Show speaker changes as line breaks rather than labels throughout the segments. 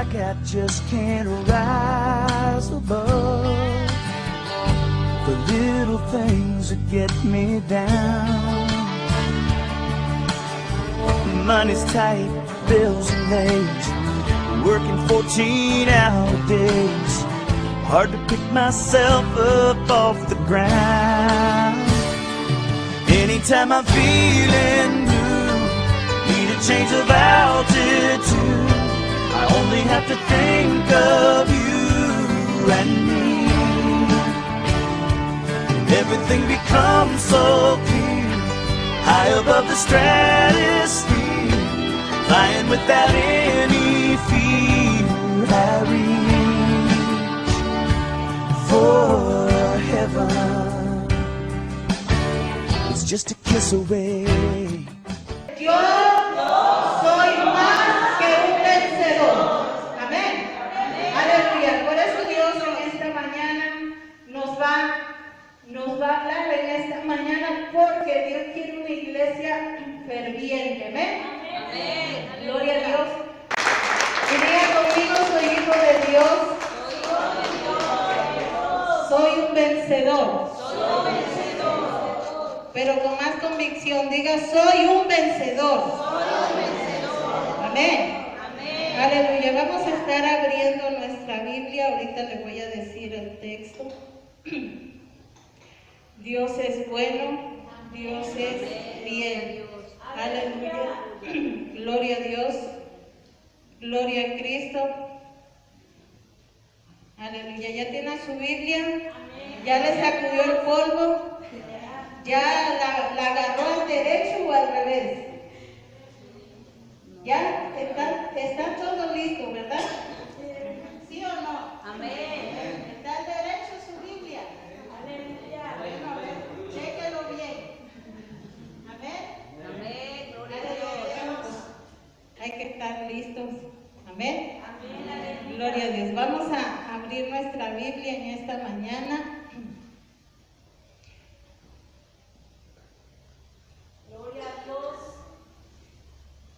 like I just can't rise above the little things that get me down. Money's tight, bills and age, working 14-hour days. Hard to pick myself up off the ground. Anytime I'm feeling blue, need a change of altitude, I only have to think of you and me. Everything becomes so clear, high above the stratosphere, flying without any fear. I reach for heaven, it's just a kiss away.
Yo soy más que un vencedor. Amén. Aleluya. Por eso Dios en esta mañana nos va a hablar en esta mañana, porque Dios quiere una iglesia ferviente. Amén. Gloria a Dios. Y diga conmigo, soy hijo de Dios. Soy un vencedor. Pero con más convicción, diga, soy un vencedor. Amén. Aleluya. Vamos a estar abriendo nuestra Biblia. Ahorita les voy a decir el texto. Dios es bueno, Dios es fiel. Aleluya. Gloria a Dios. Gloria a Cristo. Aleluya. ¿Ya tiene su Biblia? ¿Ya le sacudió el polvo? ¿Ya la agarró al derecho o al revés? ¿Ya? ¿Están todos listos, verdad? ¿Sí o no? Amén. ¿Está al derecho su Biblia? Aleluya. Bueno, a ver, chéquelo bien. Amén. Amén. Gloria a Dios. Hay que estar listos. Amén. Gloria a Dios. Vamos a abrir nuestra Biblia en esta mañana.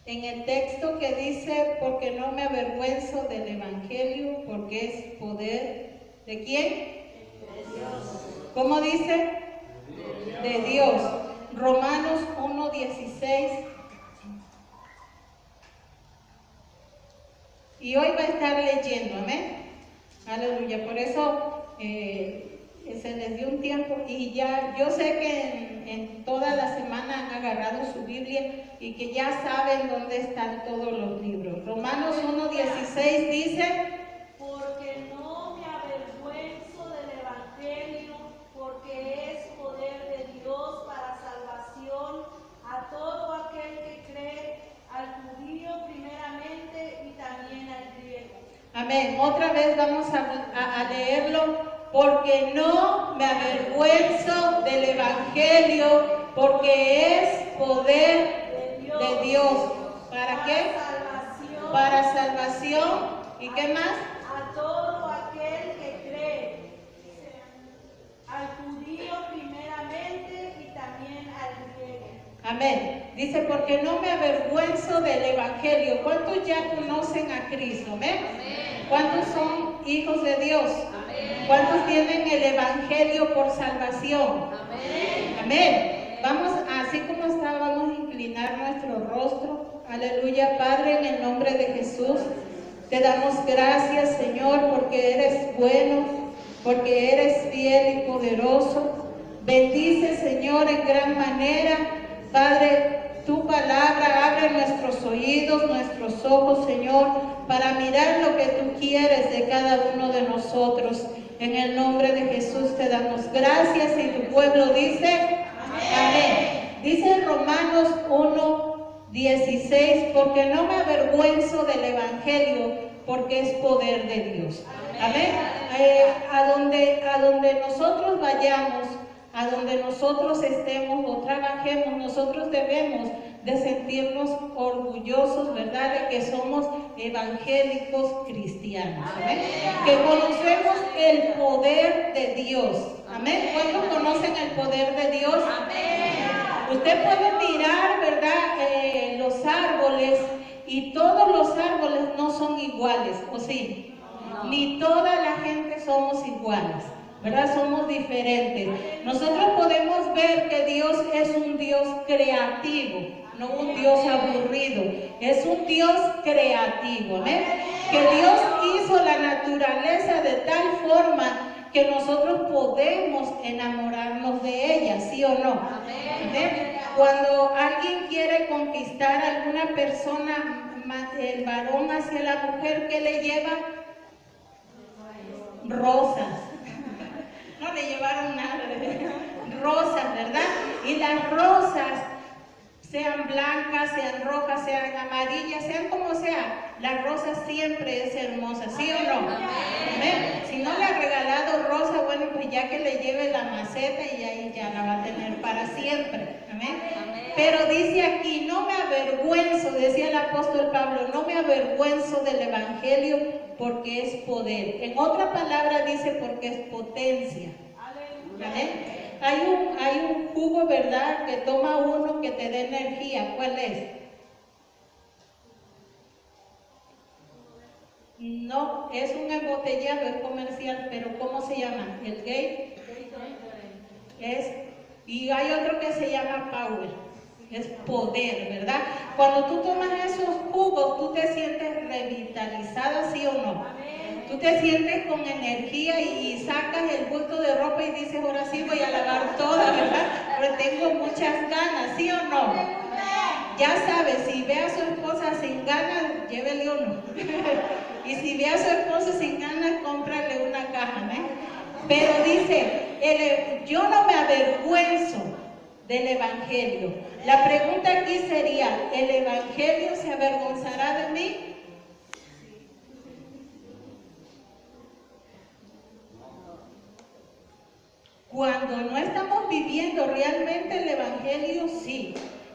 En el texto que dice, porque no me avergüenzo del Evangelio, porque es poder, ¿de quién? De Dios. ¿Cómo dice? De Dios. Romanos 1:16. Y hoy va a estar leyendo, amén. Aleluya. Por eso se les dio un tiempo, y ya yo sé que en toda la semana han agarrado su Biblia y que ya saben dónde están todos los libros. Romanos 1:16 dice,
porque no me avergüenzo del Evangelio, porque es poder de Dios para salvación a todo aquel que cree, al judío primeramente y también al griego.
Amén. Otra vez vamos a leerlo. Porque no me avergüenzo del Evangelio, porque es poder de Dios. ¿Para qué? Para salvación. ¿Y qué más?
A todo aquel que cree, al judío primeramente y también al griego.
Amén. Dice, porque no me avergüenzo del Evangelio. ¿Cuántos ya conocen a Cristo? Amén. ¿Cuántos son hijos de Dios? ¿Cuántos tienen el Evangelio por salvación? Amén. Vamos, así como está, vamos a inclinar nuestro rostro. Aleluya. Padre, en el nombre de Jesús, te damos gracias, Señor, porque eres bueno, porque eres fiel y poderoso. Bendice, Señor, en gran manera. Padre, tu palabra abre nuestros oídos, nuestros ojos, Señor, para mirar lo que tú quieres de cada uno de nosotros. En el nombre de Jesús te damos gracias, y tu pueblo dice, amén. Dice Romanos 1:16, porque no me avergüenzo del Evangelio, porque es poder de Dios. Amén. A donde nosotros vayamos, a donde nosotros estemos o trabajemos, nosotros debemos de sentirnos orgullosos, ¿verdad?, de que somos evangélicos cristianos. Amén. Que conocemos el poder de Dios. Amén. ¿Cuántos conocen el poder de Dios? Amén. Usted puede mirar, ¿verdad?, los árboles, Y todos los árboles no son iguales, ¿o sí?
No.
Ni toda la gente somos iguales, ¿verdad? Somos diferentes. Nosotros podemos ver que Dios es un Dios creativo, no un Dios aburrido. Es un Dios creativo, ¿amén? Que Dios hizo la naturaleza de tal forma que nosotros podemos enamorarnos de ella, ¿sí o no? ¿Amén? Cuando alguien quiere conquistar a alguna persona, el varón hacia la mujer, ¿qué le lleva? Rosas. No le llevaron nada, rosas, ¿verdad? Y las rosas, sean blancas, sean rojas, sean amarillas, sean como sea, la rosa siempre es hermosa, ¿sí o no? Amén. Si no le ha regalado rosa, bueno, pues ya que le lleve la maceta y ahí ya la va a tener para siempre. Amén. Pero dice aquí, no me avergüenzo, decía el apóstol Pablo, no me avergüenzo del evangelio porque es poder. En otra palabra dice porque es potencia. Amén. Hay un jugo, ¿verdad?, que toma uno que te dé energía. ¿Cuál es? No, es un embotellado, es comercial, pero ¿cómo se llama? El Gate. Y hay otro que se llama Power. Es poder, ¿verdad? Cuando tú tomas esos jugos, tú te sientes revitalizada, ¿sí o no? Tú te sientes con energía y sacas el bulto de ropa y dices, ahora sí voy a lavar toda, ¿verdad? Pero tengo muchas ganas, ¿sí o no? Ya sabes, si ve a su esposa sin ganas, llévele uno. Y si ve a su esposa sin ganas, cómprale una caja, ¿no? Pero dice, yo no me avergüenzo del evangelio. La pregunta aquí sería, ¿el evangelio se avergonzará de mí? Cuando no estamos viviendo realmente el evangelio, sí.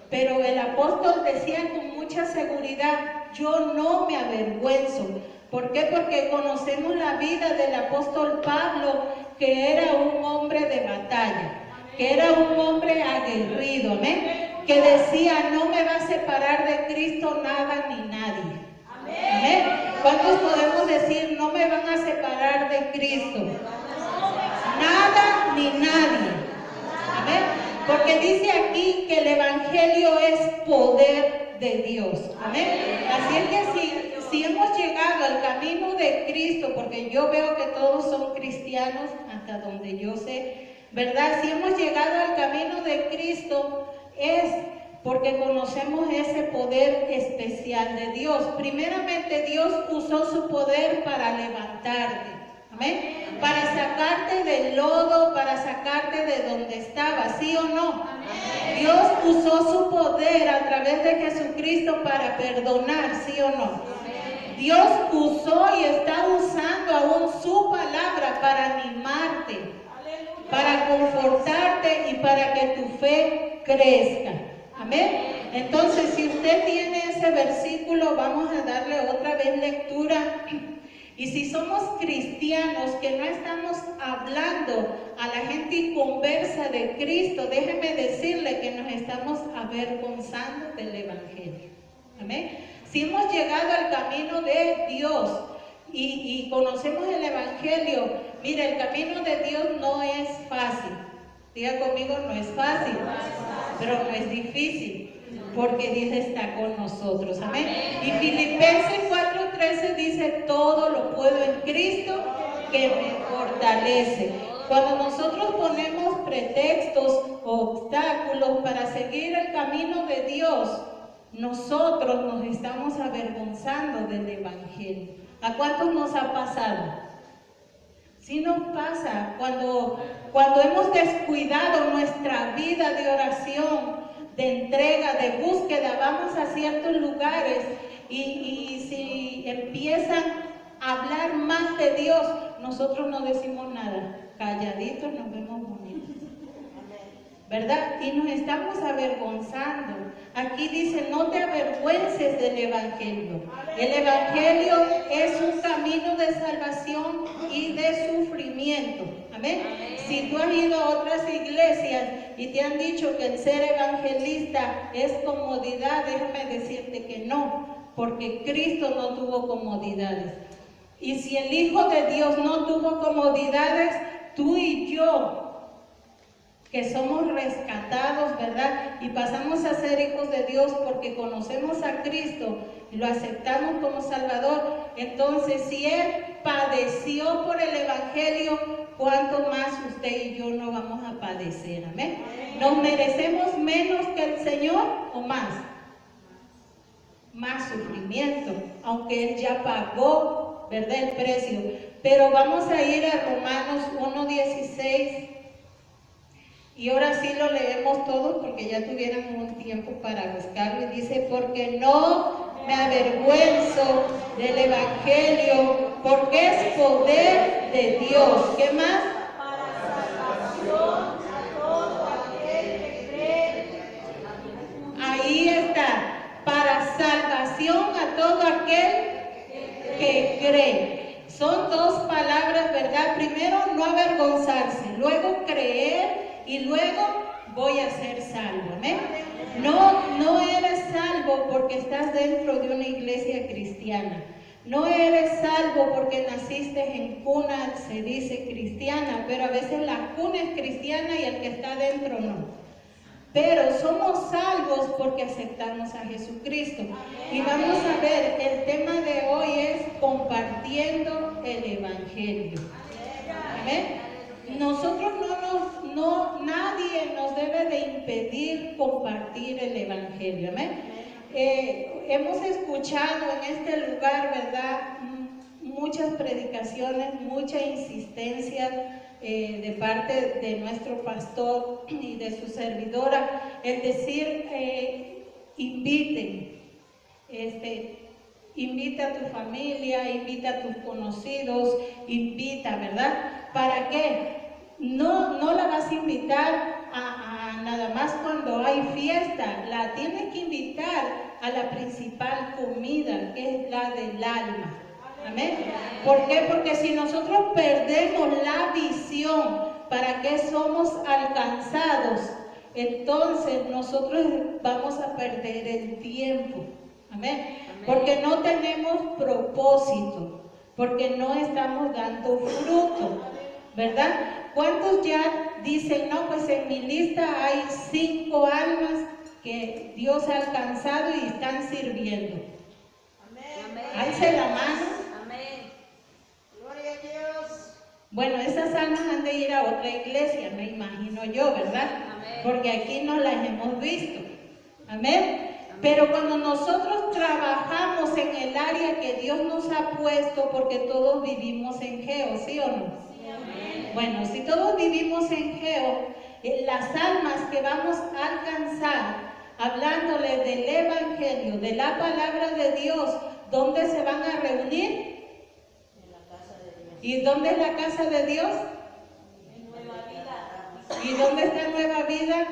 Pero el apóstol decía con mucha seguridad, yo no me avergüenzo. ¿Por qué? Porque conocemos la vida del apóstol Pablo, que era un hombre de batalla, que era un hombre aguerrido, ¿amén? Que decía, no me va a separar de Cristo nada ni nadie. ¿Amén? ¿Cuántos podemos decir, no me van a separar de Cristo? Nada ni nadie. Amén. Porque dice aquí que el evangelio es poder de Dios. Amén. Así es que si hemos llegado al camino de Cristo, porque yo veo que todos son cristianos hasta donde yo sé, ¿verdad? Si hemos llegado al camino de Cristo es porque conocemos ese poder especial de Dios. Primeramente Dios usó su poder para levantarte. Amén. Para sacarte del lodo, para sacarte de donde estabas, ¿sí o no? Amén. Dios usó su poder a través de Jesucristo para perdonar, ¿sí o no? Amén. Dios usó y está usando aún su palabra para animarte, para confortarte y para que tu fe crezca. Amén. Entonces, si usted tiene ese versículo, vamos a darle otra vez lectura. Y si somos cristianos que no estamos hablando a la gente inconversa de Cristo, déjeme decirle que nos estamos avergonzando del evangelio. Amén. Si hemos llegado al camino de Dios y conocemos el evangelio, mire, el camino de Dios no es fácil. Diga conmigo, no es fácil, pero no es difícil, porque Dios está con nosotros. Amén. Y Filipenses 4:13 dice, todo lo puedo en Cristo que me fortalece. Cuando nosotros ponemos pretextos o obstáculos para seguir el camino de Dios, nosotros nos estamos avergonzando del evangelio. ¿A cuántos nos ha pasado? Sí nos pasa cuando hemos descuidado nuestra vida de oración, de entrega, de búsqueda, vamos a ciertos lugares y si empiezan a hablar más de Dios, nosotros no decimos nada, calladitos nos vemos bonitos, ¿verdad? Y nos estamos avergonzando. Aquí dice, no te avergüences del evangelio. El evangelio es un camino de salvación y de sufrimiento. Amén. Si tú has ido a otras iglesias y te han dicho que el ser evangelista es comodidad, déjame decirte que no. porque Cristo no tuvo comodidades. Y si el Hijo de Dios no tuvo comodidades, tú y yo, que somos rescatados, ¿verdad? Y pasamos a ser hijos de Dios porque conocemos a Cristo y lo aceptamos como Salvador. Entonces, si Él padeció por el Evangelio, ¿cuánto más usted y yo no vamos a padecer? Amén. ¿Nos merecemos menos que el Señor o más? Más sufrimiento, aunque Él ya pagó, ¿verdad?, el precio. Pero vamos a ir a Romanos 1:16. Y ahora sí lo leemos todos porque ya tuviéramos un tiempo para buscarlo. Y dice, porque no me avergüenzo del Evangelio, porque es poder de Dios. ¿Qué más?
Para salvación a todo aquel que cree.
Ahí está, para salvación a todo aquel que cree. Son dos palabras, ¿verdad? Primero, no avergonzarse, luego creer. Y luego voy a ser salvo, ¿amén? No eres salvo porque estás dentro de una iglesia cristiana. No eres salvo porque naciste en cuna, se dice cristiana, pero a veces la cuna es cristiana y el que está dentro no. Pero somos salvos porque aceptamos a Jesucristo. Y vamos a ver, el tema de hoy es compartiendo el Evangelio. Amén. Nosotros nadie nos debe de impedir compartir el Evangelio. ¿Amén? Hemos escuchado en este lugar, ¿verdad?, muchas predicaciones, mucha insistencia de parte de nuestro pastor y de su servidora, es decir, inviten, invita a tu familia, invita a tus conocidos, invita, ¿verdad? ¿Para qué? No la vas a invitar a nada más cuando hay fiesta, la tienes que invitar a la principal comida, que es la del alma. Amén. ¿Por qué? Porque si nosotros perdemos la visión para qué somos alcanzados, entonces nosotros vamos a perder el tiempo. Amén. Porque no tenemos propósito, porque no estamos dando fruto, ¿verdad? ¿Cuántos ya dicen, no, pues en mi lista hay 5 almas que Dios ha alcanzado y están sirviendo? Amén. Alce la mano.
Amén. Gloria a Dios.
Bueno, esas almas han de ir a otra iglesia, me imagino yo, ¿verdad? Amén. Porque aquí no las hemos visto. Amén. Pero cuando nosotros trabajamos en el área que Dios nos ha puesto, porque todos vivimos en Geo, ¿sí o no? Sí, amén. Bueno, si todos vivimos en Geo, las almas que vamos a alcanzar, hablándoles del Evangelio, de la palabra de Dios, ¿dónde se van a reunir?
En la casa de Dios.
¿Y dónde es la casa de Dios?
En Nueva Vida.
¿Y dónde está Nueva Vida?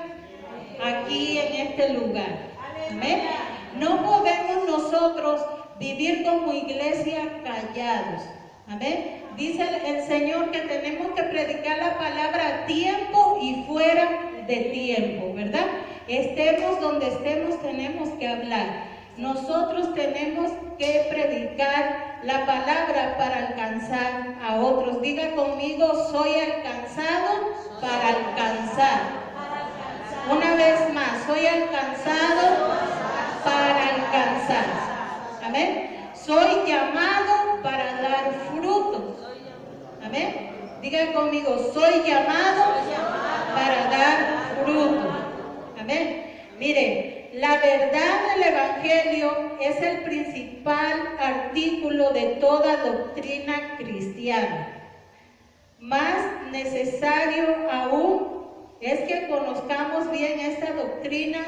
Aquí en este lugar. Amén. No podemos nosotros vivir como iglesia callados. Amén. Dice el Señor que tenemos que predicar la palabra a tiempo y fuera de tiempo, ¿verdad? Estemos donde estemos, tenemos que hablar. Nosotros tenemos que predicar la palabra para alcanzar a otros. Diga conmigo, soy alcanzado para alcanzar. Una vez más, soy alcanzado para alcanzar. Amén. Soy llamado para dar frutos. Amén. Diga conmigo, soy llamado para dar frutos. Amén. Mire, la verdad del Evangelio es el principal artículo de toda doctrina cristiana. Más necesario aún es que conozcamos bien esta doctrina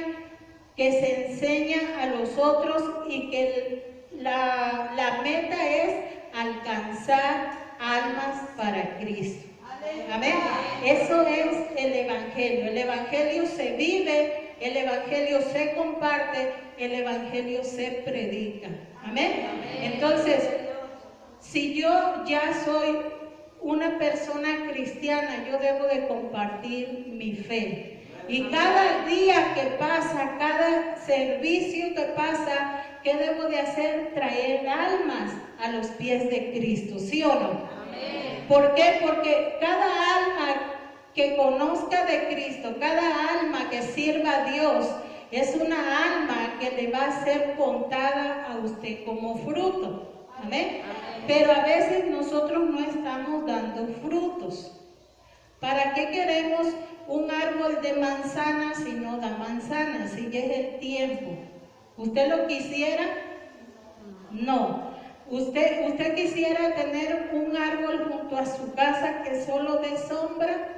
que se enseña a los otros y que la meta es alcanzar almas para Cristo. Amén. Eso es el Evangelio. El Evangelio se vive, el Evangelio se comparte, el Evangelio se predica. Amén. Entonces, si yo ya soy una persona cristiana, yo debo de compartir mi fe. Y cada día que pasa, cada servicio que pasa, ¿qué debo de hacer? Traer almas a los pies de Cristo, ¿sí o no?
Amén.
¿Por qué? Porque cada alma que conozca de Cristo, cada alma que sirva a Dios, es una alma que le va a ser contada a usted como fruto. Amén. Pero a veces nosotros no estamos dando frutos. ¿Para qué queremos un árbol de manzanas si no da manzanas? Si ya es el tiempo. ¿Usted lo quisiera? No. ¿Usted quisiera tener un árbol junto a su casa que solo dé sombra?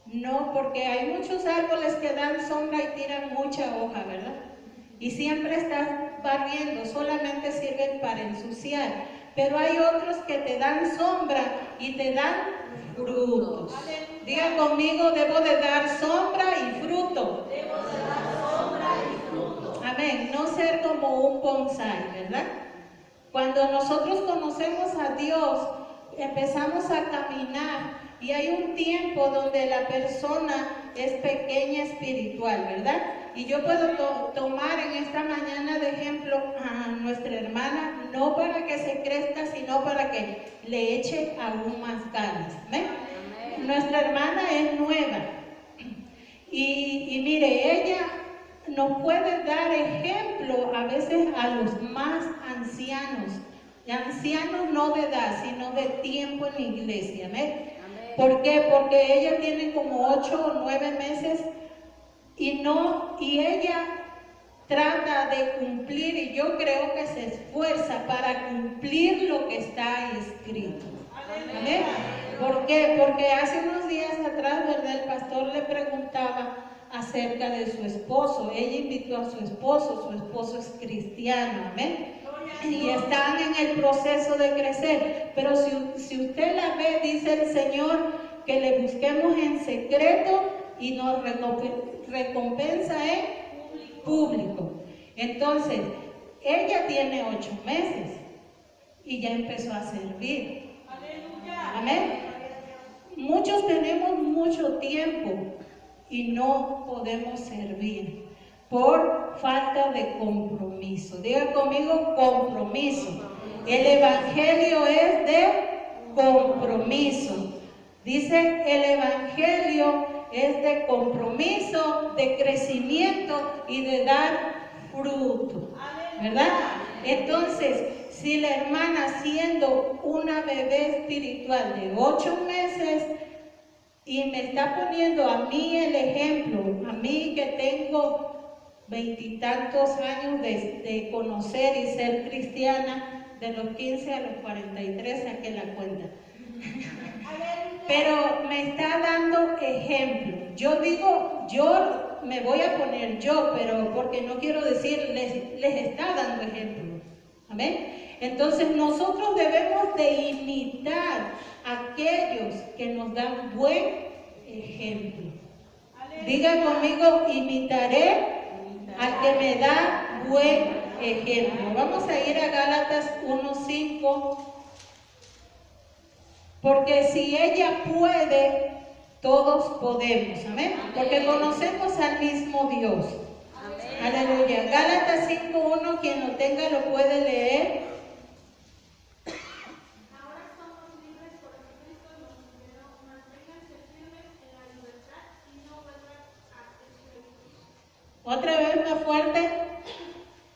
No, porque hay muchos árboles que dan sombra y tiran mucha hoja, ¿verdad? Y siempre estás barriendo, solamente sirven para ensuciar. Pero hay otros que te dan sombra y te dan frutos. Diga conmigo, debo de dar sombra y fruto.
Debo de dar sombra y fruto.
Amén, no ser como un bonsai, ¿verdad? Cuando nosotros conocemos a Dios, empezamos a caminar y hay un tiempo donde la persona es pequeña espiritual, ¿verdad? Y yo puedo tomar en esta mañana de ejemplo a nuestra hermana, no para que se crezca, sino para que le eche aún más ganas. ¿Ven? Nuestra hermana es nueva y mire, ella nos puede dar ejemplo a veces a los más ancianos. Ancianos no de edad, sino de tiempo en la iglesia. ¿Ven? ¿Por qué? Porque ella tiene como 8 o 9 meses y ella trata de cumplir, y yo creo que se esfuerza para cumplir lo que está escrito. ¿Amén? ¿Por qué? Porque hace unos días atrás, ¿verdad? El pastor le preguntaba acerca de su esposo. Ella invitó a su esposo es cristiano. ¿Amén? Y están en el proceso de crecer. Pero si usted la ve, dice el Señor que le busquemos en secreto y nos recompensa en público. Entonces, ella tiene 8 meses y ya empezó a servir. Amén. Muchos tenemos mucho tiempo y no podemos servir por falta de compromiso. Diga conmigo, compromiso. El evangelio es de compromiso. Dice, el evangelio es de compromiso, de crecimiento y de dar fruto, ¿verdad? Entonces, si la hermana, siendo una bebé espiritual de 8 meses y me está poniendo a mí el ejemplo, a mí que tengo 20 y tantos años de conocer y ser cristiana, de los 15 a los 43 saqué la cuenta. Pero me está dando ejemplo. Yo digo, yo me voy a poner yo, pero porque no quiero decir, les está dando ejemplo. ¿Amén? Entonces nosotros debemos de imitar a aquellos que nos dan buen ejemplo. Diga conmigo, imitaré al que me da buen ejemplo. Vamos a ir a Gálatas 1:5. Porque si ella puede, todos podemos. Amén. Porque conocemos al mismo Dios. Amén. Aleluya. Gálatas 5:1, quien lo tenga lo puede leer.
Ahora somos libres porque Cristo nos liberó. Manténganse firmes en la libertad y no vuelvan a esclavitud.
Otra vez más fuerte.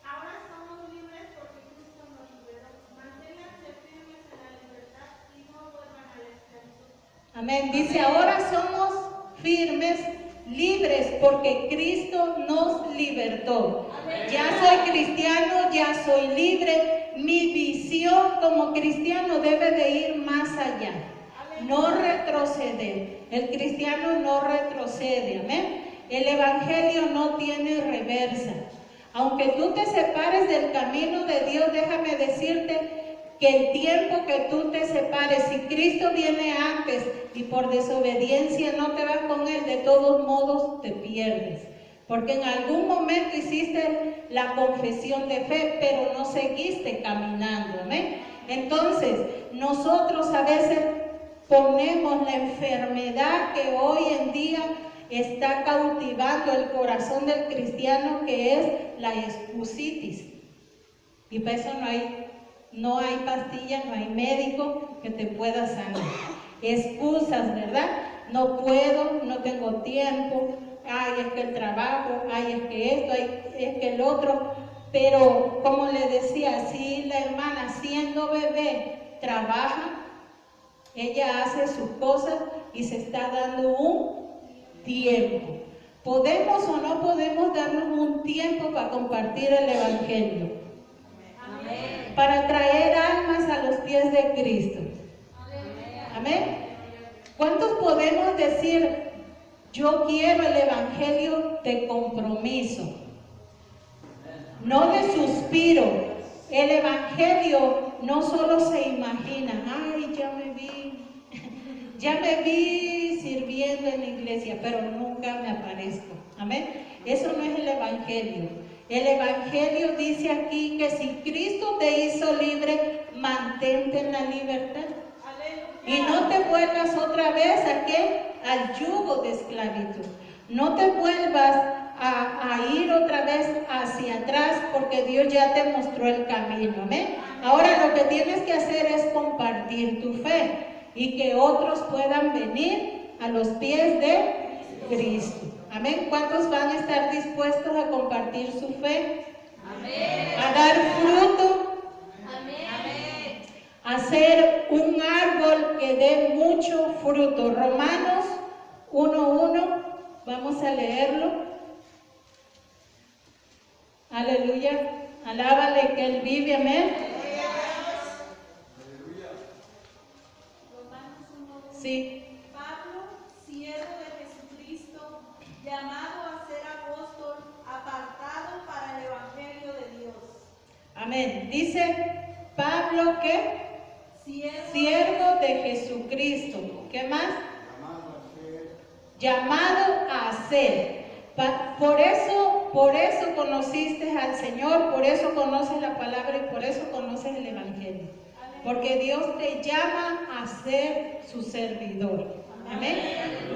Ahora somos libres porque Cristo nos liberó. Manténganse firmes en la libertad y no vuelvan a la esclavitud.
Amén. Dice, ahora somos firmes, libres, porque Cristo nos libertó. Amén. Ya soy cristiano, ya soy libre. Mi visión como cristiano debe de ir más allá. Amén. No retroceder. El cristiano no retrocede. Amén. El evangelio no tiene reversa. Aunque tú te separes del camino de Dios, déjame decirte que el tiempo que tú te separes, si Cristo viene antes y por desobediencia no te vas con Él, de todos modos te pierdes. Porque en algún momento hiciste la confesión de fe, pero no seguiste caminando. ¿Amén? Entonces, nosotros a veces ponemos la enfermedad que hoy en día está cautivando el corazón del cristiano, que es la excusitis. Y para eso no hay pastilla, no hay médico que te pueda sanar. Excusas, ¿verdad? No puedo, no tengo tiempo, ay, es que el trabajo, ay, es que esto, ay, es que el otro. Pero como le decía, si la hermana siendo bebé trabaja, ella hace sus cosas y se está dando un tiempo. ¿Podemos o no podemos darnos un tiempo para compartir el Evangelio? Amén. Para traer almas a los pies de Cristo. Amén. ¿Cuántos podemos decir, yo quiero el Evangelio de compromiso? No de suspiro. El Evangelio no solo se imagina, ay, ya me vi sirviendo en la iglesia, pero nunca me aparezco. Amén. Eso no es el Evangelio. El Evangelio dice aquí que si Cristo te hizo libre, mantente en la libertad. Y no te vuelvas otra vez ¿a qué? Al yugo de esclavitud. No te vuelvas a ir otra vez hacia atrás, porque Dios ya te mostró el camino. ¿Amén? Ahora lo que tienes que hacer es compartir tu fe y que otros puedan venir a los pies de Cristo. Amén. ¿Cuántos van a estar dispuestos a compartir su fe? Amén. A dar fruto. Amén. A ser un árbol que dé mucho fruto. Romanos 1:1. Vamos a leerlo. Aleluya. Alábale que Él vive. Amén. Sí.
Pablo, siervo de Jesucristo, llamado a ser apóstol, apartado para el Evangelio de Dios.
Amén. Dice Pablo que siervo de Jesucristo. ¿Qué más? Llamado a ser. Por eso conociste al Señor, por eso conoces la palabra y por eso conoces el Evangelio. Porque Dios te llama a ser su servidor. Amén.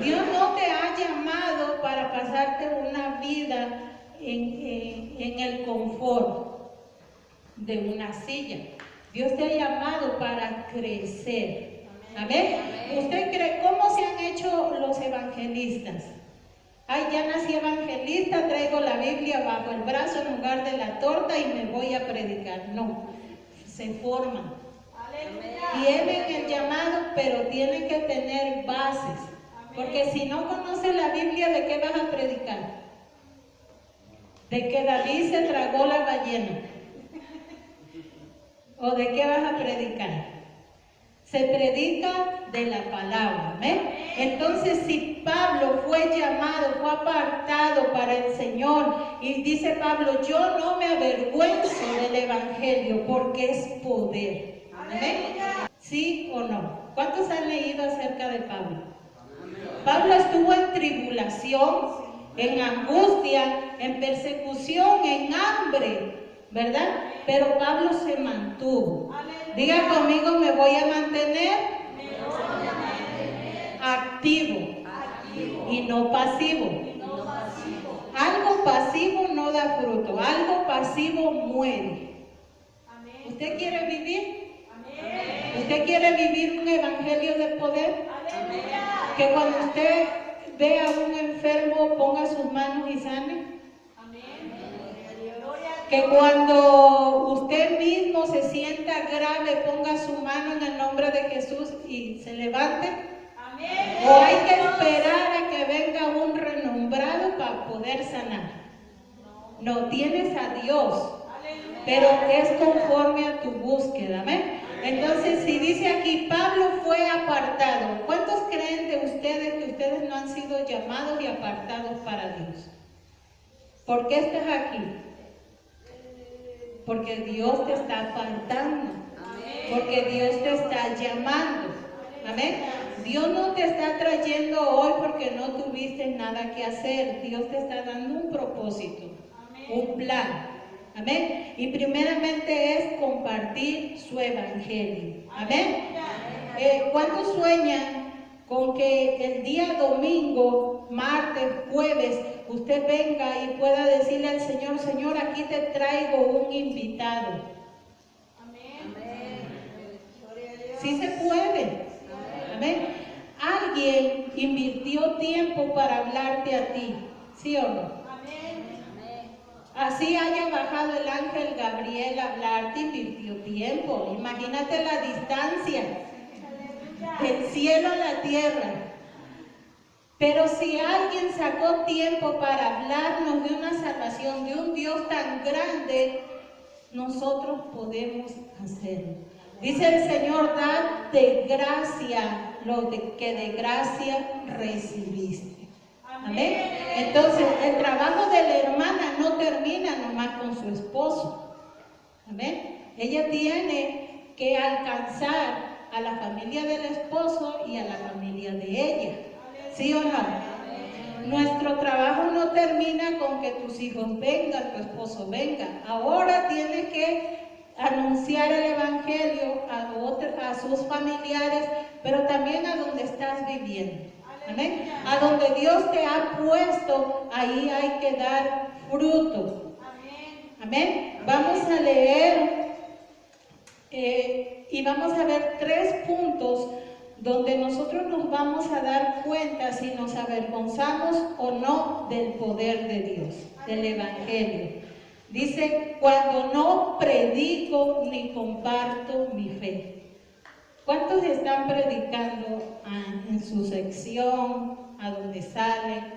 Dios no te ha llamado para pasarte una vida en el confort de una silla. Dios te ha llamado para crecer. Amén. ¿Usted cree cómo se han hecho los evangelistas? Ay, ya nací evangelista, traigo la Biblia bajo el brazo en lugar de la torta y me voy a predicar. No, se forman. Tienen el llamado, pero tienen que tener bases. Porque si no conoces la Biblia, ¿de qué vas a predicar? ¿De que David se tragó la ballena? ¿O de qué vas a predicar? Se predica de la palabra. ¿Amén? Entonces, si Pablo fue llamado, fue apartado para el Señor, y dice Pablo, yo no me avergüenzo del Evangelio porque es poder. ¿Amén? ¿Sí o no? ¿Cuántos han leído acerca de Pablo? Pablo estuvo en tribulación, en angustia, en persecución, en hambre, ¿verdad? Pero Pablo se mantuvo. Diga conmigo, me voy a mantener activo y no pasivo. Algo pasivo no da fruto, algo pasivo muere. ¿Usted quiere vivir? ¿Usted quiere vivir un evangelio de poder? Que cuando usted vea a un enfermo ponga sus manos y sane. Que cuando usted mismo se sienta grave ponga su mano en el nombre de Jesús y se levante. O hay que esperar a que venga un renombrado para poder sanar. No, tienes a Dios, pero es conforme a tu búsqueda. Amén. Entonces, si dice aquí, Pablo fue apartado, ¿cuántos creen de ustedes que ustedes no han sido llamados y apartados para Dios? ¿Por qué estás aquí? Porque Dios te está apartando. Porque Dios te está llamando. Amén. Dios no te está trayendo hoy porque no tuviste nada que hacer. Dios te está dando un propósito, un plan. Amén. Y primeramente es compartir su evangelio. Amén. ¿Cuántos sueñan con que el día domingo, martes, jueves, usted venga y pueda decirle al Señor, Señor, aquí te traigo un invitado.
Amén.
Sí se puede. Amén. Alguien invirtió tiempo para hablarte a ti, ¿sí o no?
Amén.
Así haya bajado el ángel Gabriel a hablarte, invirtió tiempo. Imagínate la distancia del cielo a la tierra. Pero si alguien sacó tiempo para hablarnos de una salvación, de un Dios tan grande, nosotros podemos hacerlo. Dice el Señor, dad de gracia lo que de gracia recibiste. Amén. Entonces, el trabajo de la hermana no termina nomás con su esposo. Amén. Ella tiene que alcanzar a la familia del esposo y a la familia de ella. ¿Sí o no? Nuestro trabajo no termina con que tus hijos vengan, tu esposo venga. Ahora tienes que anunciar el evangelio a sus familiares, pero también a donde estás viviendo. Amén. A donde Dios te ha puesto, ahí hay que dar fruto. Amén. Vamos a leer y vamos a ver 3 puntos donde nosotros nos vamos a dar cuenta si nos avergonzamos o no del poder de Dios, del evangelio. Dice, cuando no predico ni comparto mi fe. ¿Cuántos están predicando en su sección, a donde salen?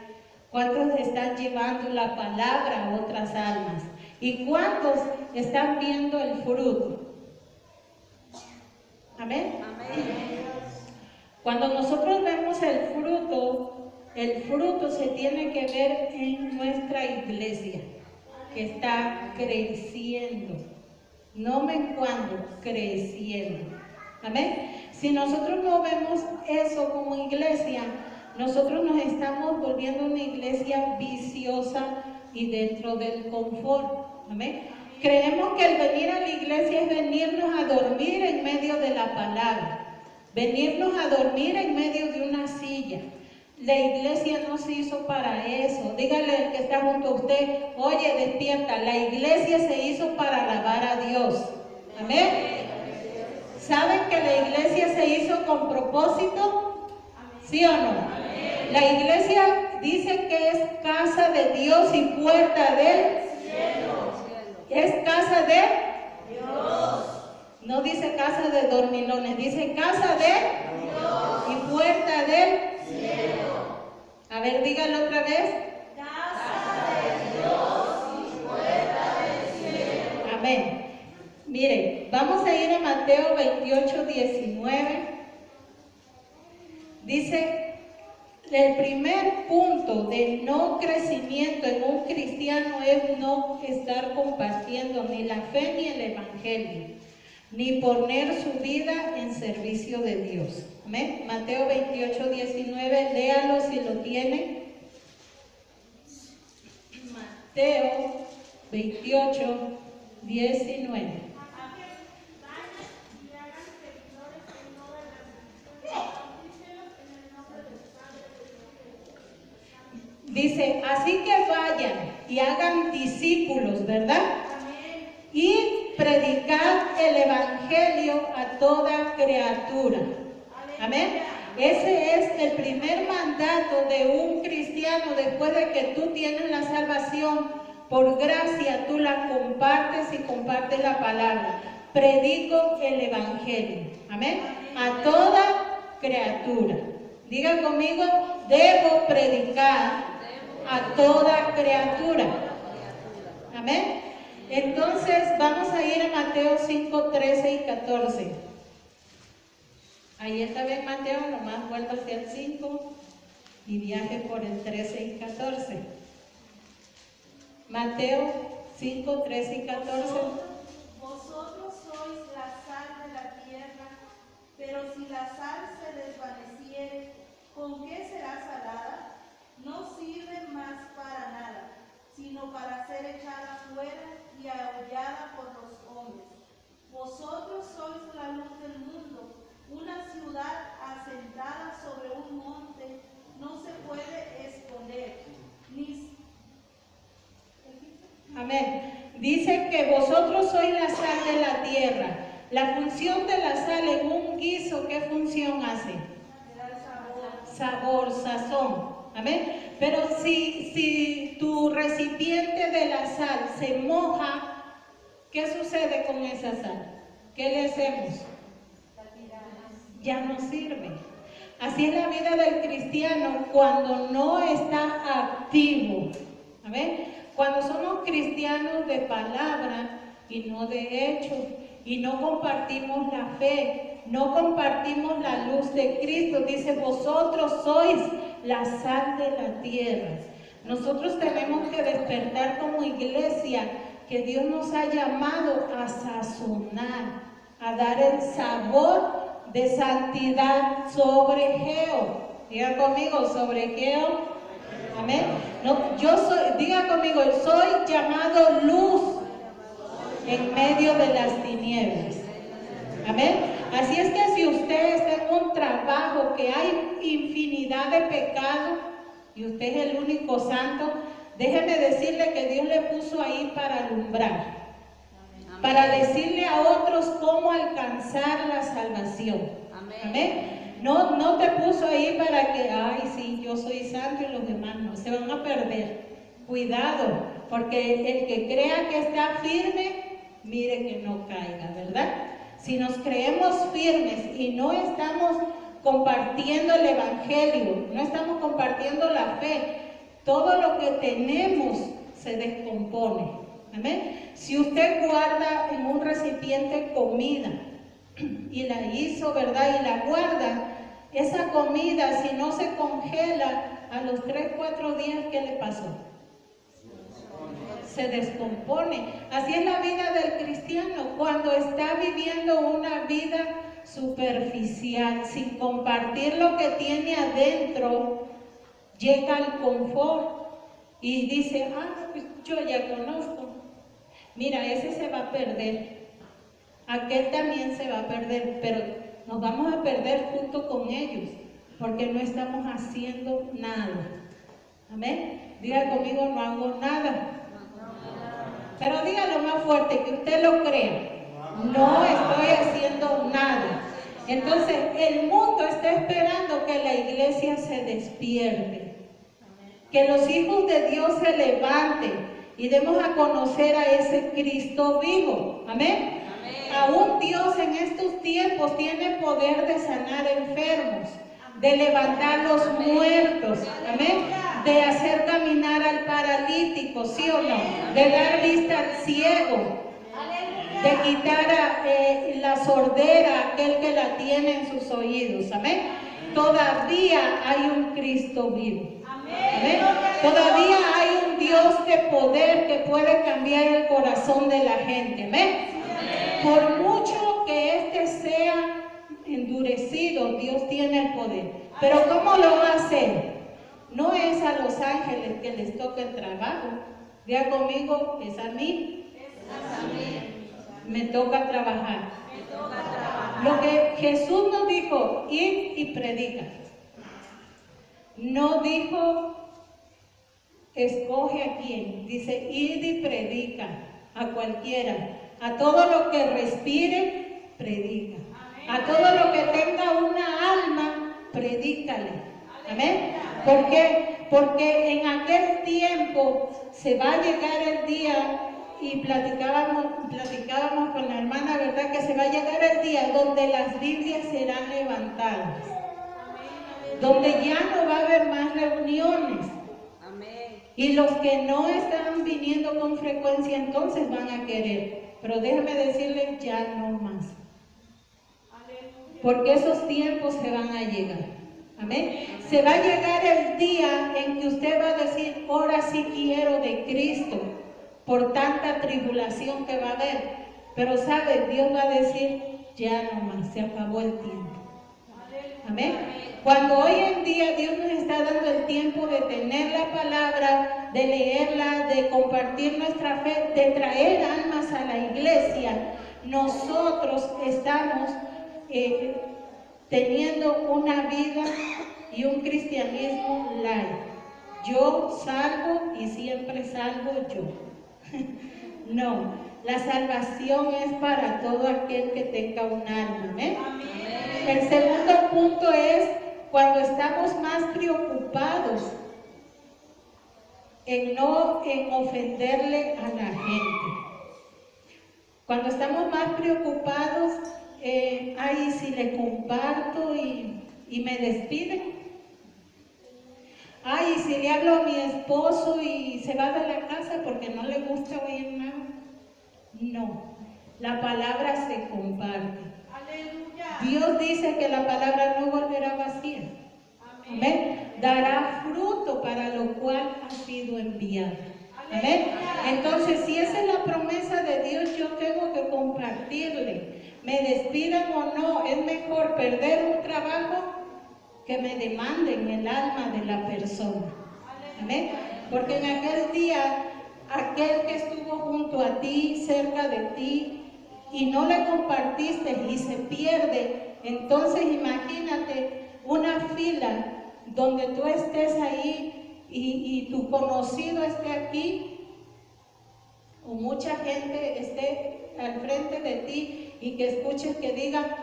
¿Cuántos están llevando la palabra a otras almas? ¿Y cuántos están viendo el fruto? Amén. Cuando nosotros vemos el fruto se tiene que ver en nuestra iglesia, que está creciendo, no menguando, creciendo. Amén. Si nosotros no vemos eso como iglesia, nosotros nos estamos volviendo una iglesia viciosa y dentro del confort. Amén. Creemos que el venir a la iglesia es venirnos a dormir en medio de la palabra. Venirnos a dormir en medio de una silla. La iglesia no se hizo para eso. Dígale al que está junto a usted, oye, despierta. La iglesia se hizo para alabar a Dios. Amén. ¿Saben que la iglesia se hizo con propósito? ¿Sí o no? La iglesia dice que es casa de Dios y puerta del cielo. Es casa de Dios. No dice casa de dormilones, dice casa de Dios y puerta del cielo. A ver, dígalo otra vez. Casa de Dios y puerta del cielo. Amén. Miren, vamos a ir a Mateo 28, 19. Dice, el primer punto de no crecimiento en un cristiano es no estar compartiendo ni la fe ni el evangelio, ni poner su vida en servicio de Dios. Amén. Mateo 28, 19, léalo si lo tiene. Mateo 28, 19. Dice, así que vayan y hagan discípulos, ¿verdad? Y predicad el evangelio a toda criatura. Amén. Ese es el primer mandato de un cristiano. Después de que tú tienes la salvación, por gracia tú la compartes y compartes la palabra. Predico el evangelio. Amén. A toda criatura. Diga conmigo, debo predicar a toda criatura. Amén. Entonces vamos a ir a Mateo 5, 13 y 14. Ahí está bien Mateo, nomás vuelva hacia el 5 y viaje por el 13 y 14. Mateo 5, 13 y 14.
Vosotros sois la sal de la tierra, pero si la sal se desvaneciere, ¿con qué será salada? No sirve más para nada, sino para ser echada fuera y aullada por los hombres. Vosotros sois la luz del mundo. Una ciudad asentada sobre un monte no se puede esconder,
Amén. Dice que vosotros sois la sal de la tierra. La función de la sal en un guiso, ¿qué función hace? Sabor, sazón. Amén. Pero si tu recipiente de la sal se moja, ¿qué sucede con esa sal? ¿Qué le hacemos? Ya no sirve. Así es la vida del cristiano cuando no está activo. Amén. Cuando somos cristianos de palabra y no de hechos, y no compartimos la fe, no compartimos la luz de Cristo, dice, vosotros sois la sal de la tierra. Nosotros tenemos que despertar como iglesia, que Dios nos ha llamado a sazonar, a dar el sabor de santidad sobre Geo. Diga conmigo, sobre Geo. Amén. No, diga conmigo, soy llamado luz en medio de las tinieblas. Amén. Así es que si usted está en un trabajo que hay infinidad de pecados y usted es el único santo, déjeme decirle que Dios le puso ahí para alumbrar, para decirle a otros cómo alcanzar la salvación. Amén. No te puso ahí para que, ay, sí, yo soy santo y los demás no, se van a perder. Cuidado, porque el que crea que está firme, mire que no caiga, ¿verdad? Si nos creemos firmes y no estamos compartiendo el evangelio, no estamos compartiendo la fe, todo lo que tenemos se descompone. Amén. Si usted guarda en un recipiente comida y la hizo, ¿verdad? Y la guarda, esa comida, si no se congela, a los 3-4 días, ¿qué le pasó? Se descompone. Así es la vida del cristiano cuando está viviendo una vida superficial, sin compartir lo que tiene adentro, llega al confort y dice, pues yo ya conozco, mira, ese se va a perder, aquel también se va a perder, pero nos vamos a perder junto con ellos, porque no estamos haciendo nada. Amén. Diga conmigo, no hago nada. Pero dígalo más fuerte, que usted lo crea. No estoy haciendo nada. Entonces, el mundo está esperando que la iglesia se despierte, que los hijos de Dios se levanten y demos a conocer a ese Cristo vivo. Amén. Aún Dios en estos tiempos tiene poder de sanar enfermos, de levantar los muertos, amén, de hacer caminar al paralítico, ¿sí o no? De dar vista al ciego, de quitar la sordera a aquel que la tiene en sus oídos, amén. Todavía hay un Cristo vivo, amén. Todavía hay un Dios de poder que puede cambiar el corazón de la gente, amén. Por mucho que este sea endurecido, Dios tiene el poder. Pero ¿cómo lo va a hacer? No es a los ángeles que les toca el trabajo. Diga conmigo, es a mí. Me toca trabajar. Lo que Jesús nos dijo, id y predica. No dijo, escoge a quién. Dice, id y predica a cualquiera. A todo lo que respire, predica. A todo lo que tenga una alma, predícale. Amén. ¿Por qué? Porque en aquel tiempo se va a llegar el día, y platicábamos con la hermana, ¿verdad? Que se va a llegar el día donde las Biblias serán levantadas. Donde ya no va a haber más reuniones. Y los que no están viniendo con frecuencia, entonces van a querer. Pero déjame decirles, ya no más. Porque esos tiempos se van a llegar. Amén. Se va a llegar el día en que usted va a decir, ahora sí quiero de Cristo, por tanta tribulación que va a haber. Pero sabe, Dios va a decir, ya no más, se acabó el tiempo. Amén. Cuando hoy en día Dios nos está dando el tiempo de tener la palabra, de leerla, de compartir nuestra fe, de traer almas a la iglesia, nosotros estamos teniendo una vida y un cristianismo light. Yo salvo y siempre salvo yo. No, la salvación es para todo aquel que tenga un alma. ¿Amén? El segundo punto es cuando estamos más preocupados en ofenderle a la gente. Cuando estamos más preocupados, ay, si le comparto y me despiden. Ay, si le hablo a mi esposo y se va de la casa porque no le gusta oír nada. No, la palabra se comparte.
Aleluya.
Dios dice que la palabra no volverá vacía. Amén. Dará fruto para lo cual ha sido enviada. Amén. Entonces, si esa es la promesa de Dios, yo tengo que compartirle. Me despidan o no, es mejor perder un trabajo que me demanden el alma de la persona. Amén. Porque en aquel día, aquel que estuvo junto a ti, cerca de ti, y no le compartiste y se pierde, entonces imagínate una fila donde tú estés ahí y tu conocido esté aquí, o mucha gente esté al frente de ti y que escuches que diga,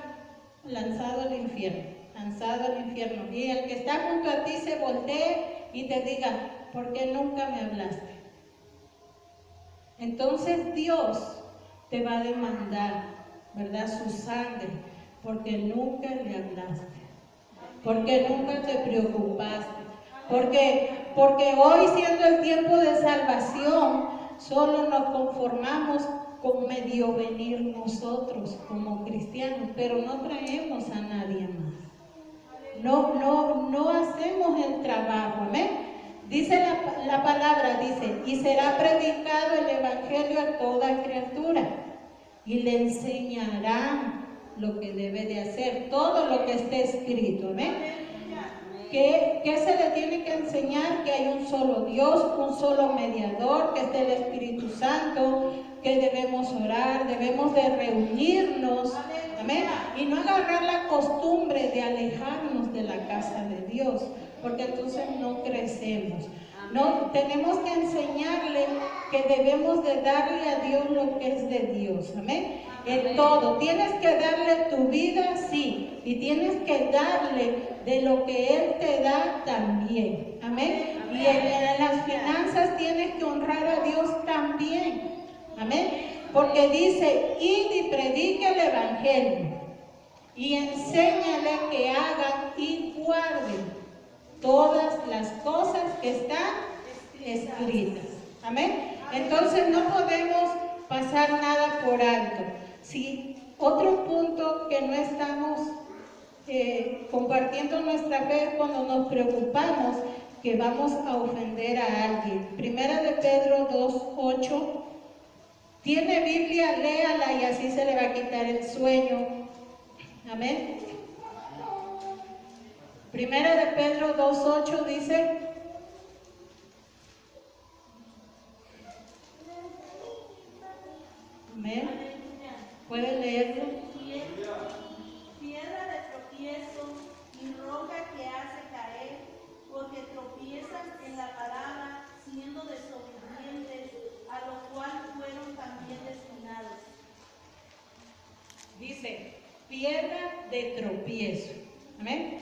lanzado al infierno. Lanzado al infierno, y el que está junto a ti se voltee y te diga, ¿por qué nunca me hablaste? Entonces Dios te va a demandar, ¿verdad? Su sangre, porque nunca le hablaste, porque nunca te preocupaste, porque hoy, siendo el tiempo de salvación, solo nos conformamos con medio venir nosotros como cristianos, pero no traemos a nadie más. No hacemos el trabajo. Amén. Dice la palabra, dice, y será predicado el evangelio a toda criatura, y le enseñarán lo que debe de hacer, todo lo que esté escrito. Amén. ¿Qué se le tiene que enseñar? Que hay un solo Dios, un solo mediador, que es el Espíritu Santo, que debemos orar, debemos de reunirnos. Amén. Y no agarrar la costumbre de alejarnos de la casa de Dios, porque entonces no crecemos. No, tenemos que enseñarle que debemos de darle a Dios lo que es de Dios. Amén. En todo. Tienes que darle tu vida, sí. Y tienes que darle de lo que Él te da también. Amén. Y en las finanzas tienes que honrar a Dios también. Amén. Porque dice, id y predique el evangelio y enséñale que hagan y guarden todas las cosas que están escritas. Amén. Entonces no podemos pasar nada por alto. Si otro punto que no estamos compartiendo nuestra fe cuando nos preocupamos que vamos a ofender a alguien. Primera de Pedro 2:8. Tiene Biblia, léala y así se le va a quitar el sueño. Amén. Primera de Pedro 2:8 dice, amén. ¿Pueden leerlo?
Piedra de tropiezo y roca que hace caer, porque tropiezan en la palabra, siendo desobedientes, a lo cual fueron también destinados.
Dice, piedra de tropiezo. Amén.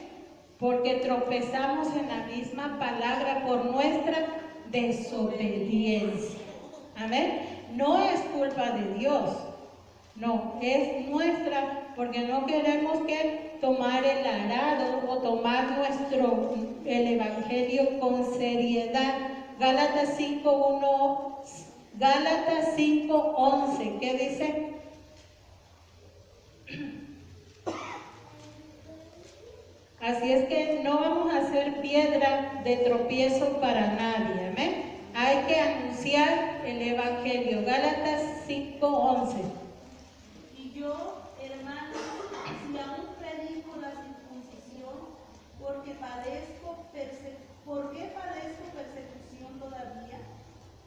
Porque tropezamos en la misma palabra por nuestra desobediencia. Amén. No es culpa de Dios. No, es nuestra, porque no queremos que tomar el arado o tomar el evangelio con seriedad. Gálatas 5:1, Gálatas 5:11, ¿qué dice? Así es que no vamos a hacer piedra de tropiezo para nadie, amén. Hay que anunciar el evangelio. Gálatas 5:11.
Y yo, hermanos, si aún predico la circuncisión, ¿por qué padezco persecución todavía?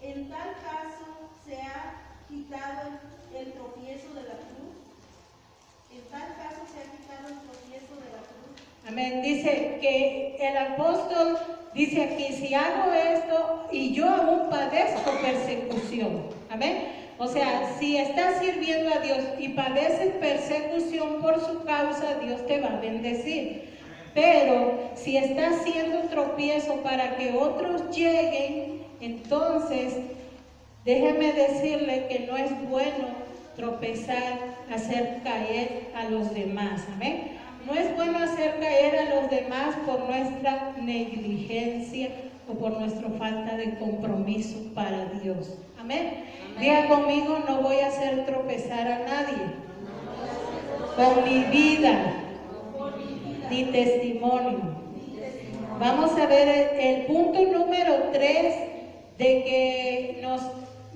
En tal caso se ha quitado el tropiezo de la cruz. En tal caso se ha quitado el tropiezo de la cruz.
Dice que el apóstol dice aquí, si hago esto y yo aún padezco persecución. Amén. O sea, si estás sirviendo a Dios y padeces persecución por su causa, Dios te va a bendecir. Pero si estás siendo tropiezo para que otros lleguen, entonces déjeme decirle que no es bueno tropezar, hacer caer a los demás. Amén. No es bueno hacer caer a los demás por nuestra negligencia o por nuestra falta de compromiso para Dios. Amén. Diga conmigo, no voy a hacer tropezar a nadie con mi vida ni testimonio. Vamos a ver el punto número 3 de que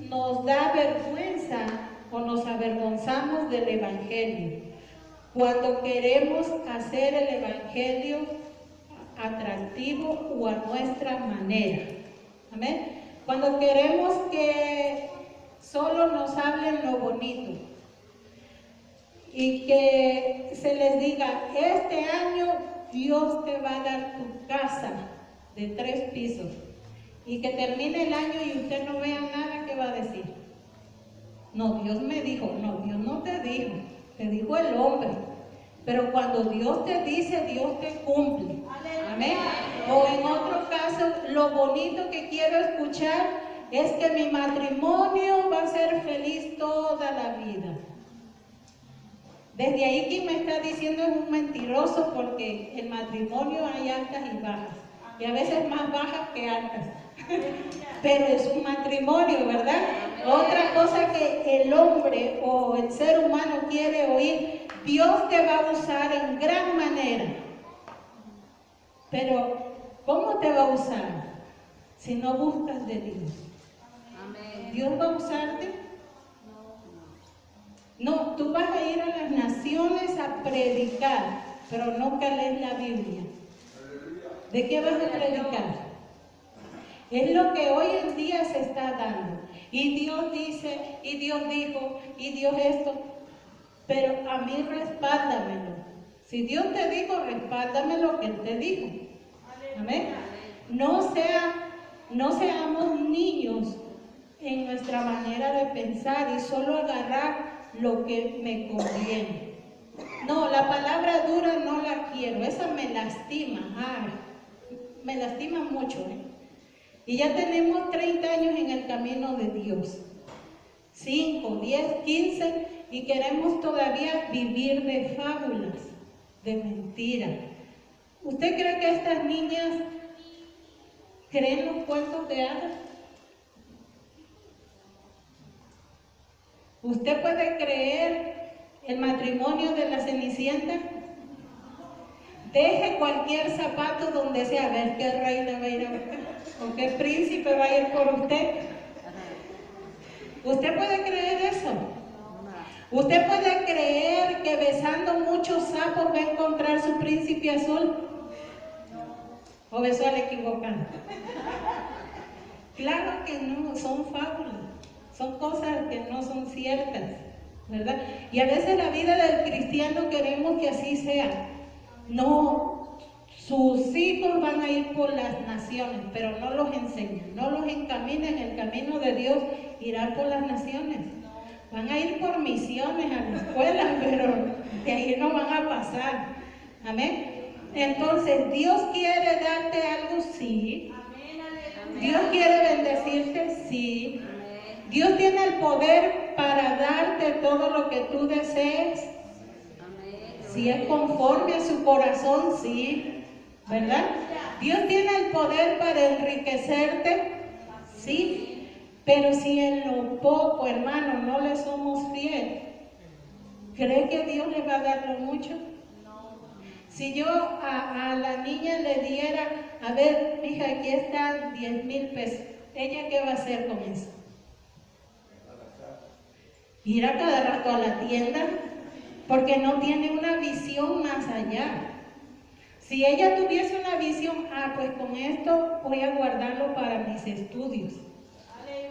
nos da vergüenza o nos avergonzamos del Evangelio. Cuando queremos hacer el Evangelio atractivo o a nuestra manera. Amén. Cuando queremos que solo nos hablen lo bonito y que se les diga, este año Dios te va a dar tu casa de 3 pisos, y que termine el año y usted no vea nada, ¿qué va a decir? No, Dios me dijo. No, Dios no te dijo, te dijo el hombre. Pero cuando Dios te dice, Dios te cumple. Amén. O en otro caso, lo bonito que quiero escuchar es que mi matrimonio va a ser feliz toda la vida. Desde ahí quien me está diciendo es un mentiroso, porque el matrimonio hay altas y bajas, y a veces más bajas que altas. Pero es un matrimonio, ¿verdad? Otra cosa que el hombre o el ser humano quiere oír, Dios te va a usar en gran manera. Pero, ¿cómo te va a usar? Si no buscas de Dios. ¿Dios va a usarte? No, tú vas a ir a las naciones a predicar, pero nunca lees la Biblia. ¿De qué vas a predicar? Es lo que hoy en día se está dando. Y Dios dice, y Dios dijo, y Dios esto. Pero a mí respáldamelo. Si Dios te dijo, respáldame lo que Él te dijo. Amén. No seamos niños en nuestra manera de pensar y solo agarrar lo que me conviene. No, la palabra dura no la quiero. Esa me lastima. Ay, me lastima mucho, Y ya tenemos 30 años en el camino de Dios. 5, 10, 15, y queremos todavía vivir de fábulas, de mentiras. ¿Usted cree que estas niñas creen los cuentos de hadas? ¿Usted puede creer el matrimonio de la Cenicienta? Deje cualquier zapato donde sea, a ver qué reina va a ir a buscar, o qué príncipe va a ir por usted. ¿Usted puede creer eso? ¿Usted puede creer que besando muchos sapos va a encontrar su príncipe azul? ¿O besó al equivocado? Claro que no, son fábulas, son cosas que no son ciertas, ¿verdad? Y a veces la vida del cristiano queremos que así sea. No, sus hijos van a ir por las naciones, pero no los enseñan, no los encaminan en el camino de Dios, irán por las naciones. Van a ir por misiones a la escuela, pero de ahí no van a pasar. Amén. Entonces, ¿Dios quiere darte algo? Sí. ¿Dios quiere bendecirte? Sí. ¿Dios tiene el poder para darte todo lo que tú desees? Si es conforme a su corazón, sí, ¿verdad? Dios tiene el poder para enriquecerte, sí, pero si en lo poco, hermano, no le somos fiel, ¿cree que Dios le va a dar lo mucho? Si yo a la niña le diera, a ver, hija, aquí están 10,000 pesos, ¿ella qué va a hacer con eso? Ir a cada rato a la tienda, porque no tiene una visión más allá. Si ella tuviese una visión, pues con esto voy a guardarlo para mis estudios,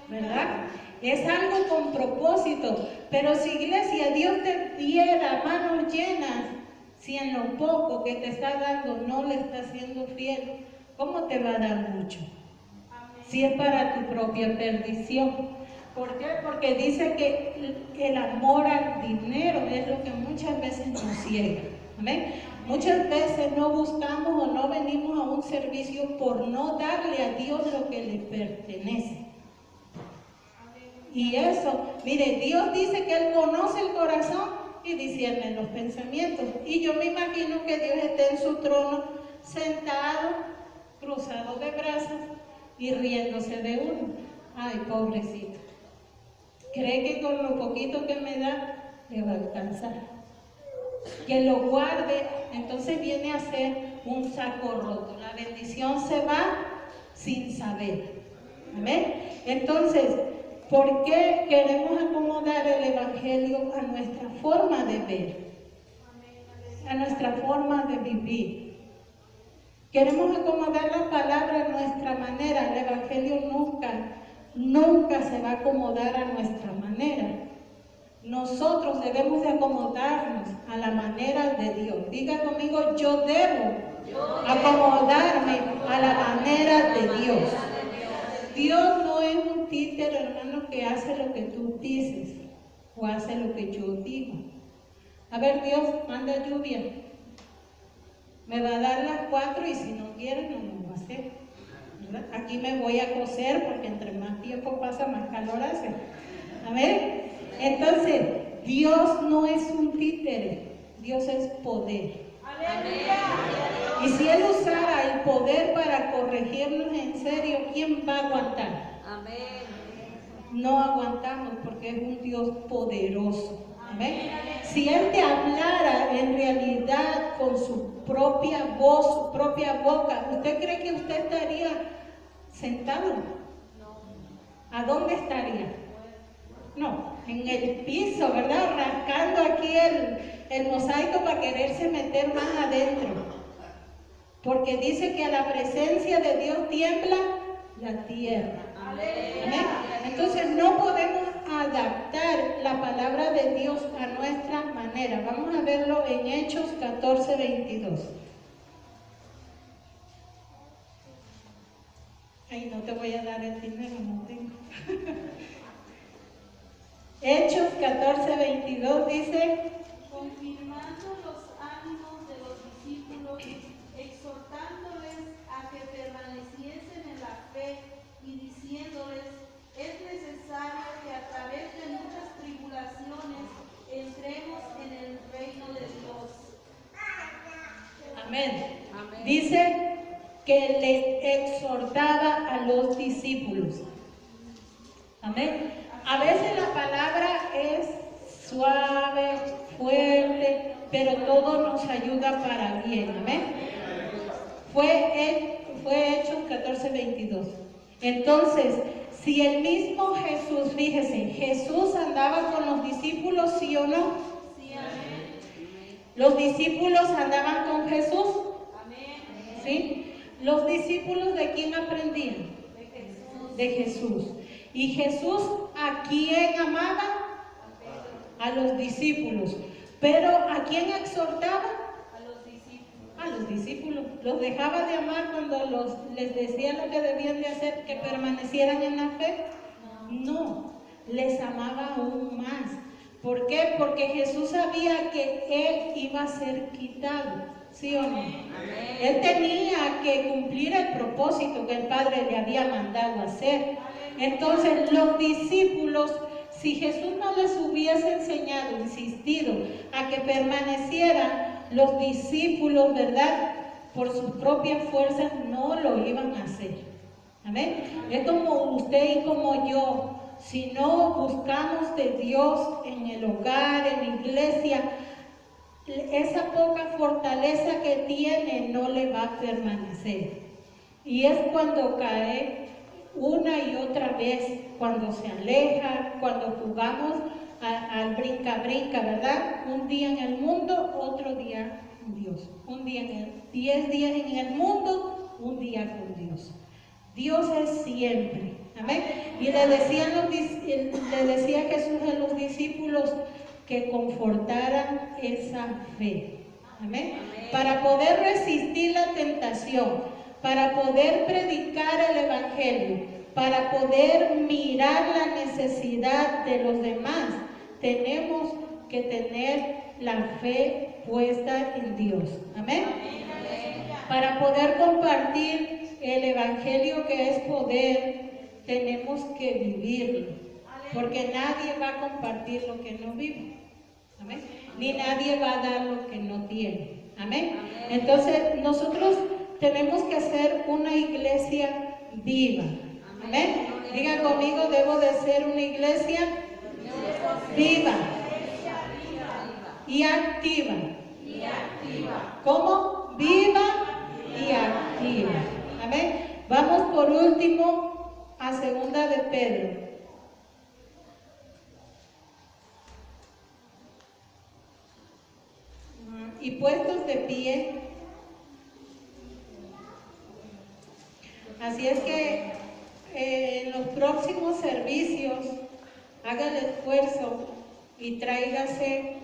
¿verdad? Es algo con propósito. Pero si, iglesia, Dios te diera manos llenas, Si en lo poco que te está dando no le estás siendo fiel, ¿cómo te va a dar mucho? Si es para tu propia perdición. ¿Por qué? Porque dice que el amor al dinero es lo que muchas veces nos ciega. ¿Amén? Muchas veces no buscamos o no venimos a un servicio por no darle a Dios lo que le pertenece. Y eso, mire, Dios dice que Él conoce el corazón y discierne los pensamientos. Y yo me imagino que Dios esté en su trono, sentado, cruzado de brazos y riéndose de uno. Ay, pobrecito. Cree que con lo poquito que me da, le va a alcanzar. Que lo guarde, entonces viene a ser un saco roto. La bendición se va sin saber. ¿Amén? Entonces, ¿por qué queremos acomodar el Evangelio a nuestra forma de ver? A nuestra forma de vivir. Queremos acomodar la palabra a nuestra manera. El Evangelio nunca se va a acomodar a nuestra manera. Nosotros debemos de acomodarnos a la manera de Dios. Diga conmigo, yo debo acomodarme a la manera de Dios. Dios no es un títere, hermano, que hace lo que tú dices o hace lo que yo digo. A ver, Dios, manda lluvia. Me va a dar las 4 y si no quiere, no lo va a hacer. ¿Verdad? Aquí me voy a coser porque entre más tiempo pasa, más calor hace. Amén. Entonces, Dios no es un títere, Dios es poder. Y si Él usara el poder para corregirnos en serio, ¿quién va a aguantar?
Amén.
No aguantamos porque es un Dios poderoso. Amén. Si Él te hablara en realidad con su propia voz, su propia boca, ¿usted cree que usted estaría sentado? ¿A dónde estaría? No, en el piso, ¿verdad? Rascando aquí el mosaico para quererse meter más adentro. Porque dice que a la presencia de Dios tiembla la tierra. ¿Amén? Entonces no podemos adaptar la palabra de Dios a nuestra manera. Vamos a verlo en Hechos 14:22. Ay, no te voy a dar el dinero, no tengo. Hechos 14:22 dice:
confirmando los ánimos de los discípulos, exhortándoles a que permaneciesen en la fe y diciéndoles: es necesario que a través de muchas tribulaciones entremos en el reino de Dios.
Amén.
Amén.
Dice que le exhortaba a los discípulos. Amén. A veces la palabra es suave, fuerte, pero todo nos ayuda para bien. Amén. Fue Hechos 14:22. Entonces, si el mismo Jesús, fíjese, Jesús andaba con los discípulos, ¿sí o no?
Sí, amén.
Los discípulos andaban con Jesús.
Amén.
¿Sí? Los discípulos, ¿de quién aprendían?
De Jesús.
De Jesús. ¿Y Jesús a quién amaba? A los discípulos. Pero ¿a quién exhortaba?
A los discípulos.
A los discípulos. ¿Los dejaba de amar cuando les decía lo que debían de hacer, que permanecieran en la fe? No, les amaba aún más. ¿Por qué? Porque Jesús sabía que Él iba a ser quitado. ¿Sí o no? Él tenía que cumplir el propósito que el Padre le había mandado hacer. Entonces los discípulos, si Jesús no les hubiese enseñado, insistido a que permanecieran, los discípulos, ¿verdad?, por sus propias fuerzas no lo iban a hacer. Amén. Es como usted y como yo, si no buscamos de Dios en el hogar, en la iglesia, esa poca fortaleza que tiene no le va a permanecer. Y es cuando cae una y otra vez, cuando se aleja, cuando jugamos al brinca-brinca, ¿verdad? Un día en el mundo, otro día con Dios. 10 días en el mundo, un día con Dios. Dios es siempre. Amén. Y le decía Jesús a los discípulos que confortaran esa fe. Amén. Para poder resistir la tentación, para poder predicar el Evangelio, para poder mirar la necesidad de los demás, tenemos que tener la fe puesta en Dios. Amén. Para poder compartir el Evangelio, que es poder, tenemos que vivirlo, porque nadie va a compartir lo que no vive. Amén. Ni nadie va a dar lo que no tiene. Amén. Entonces nosotros tenemos que hacer una iglesia viva. Amén. Diga conmigo, debo de ser una iglesia viva y activa. ¿Cómo? Viva y activa. Amén. Vamos por último a segunda de Pedro. Y puestos de pie. Así es que en los próximos servicios haga el esfuerzo y tráigase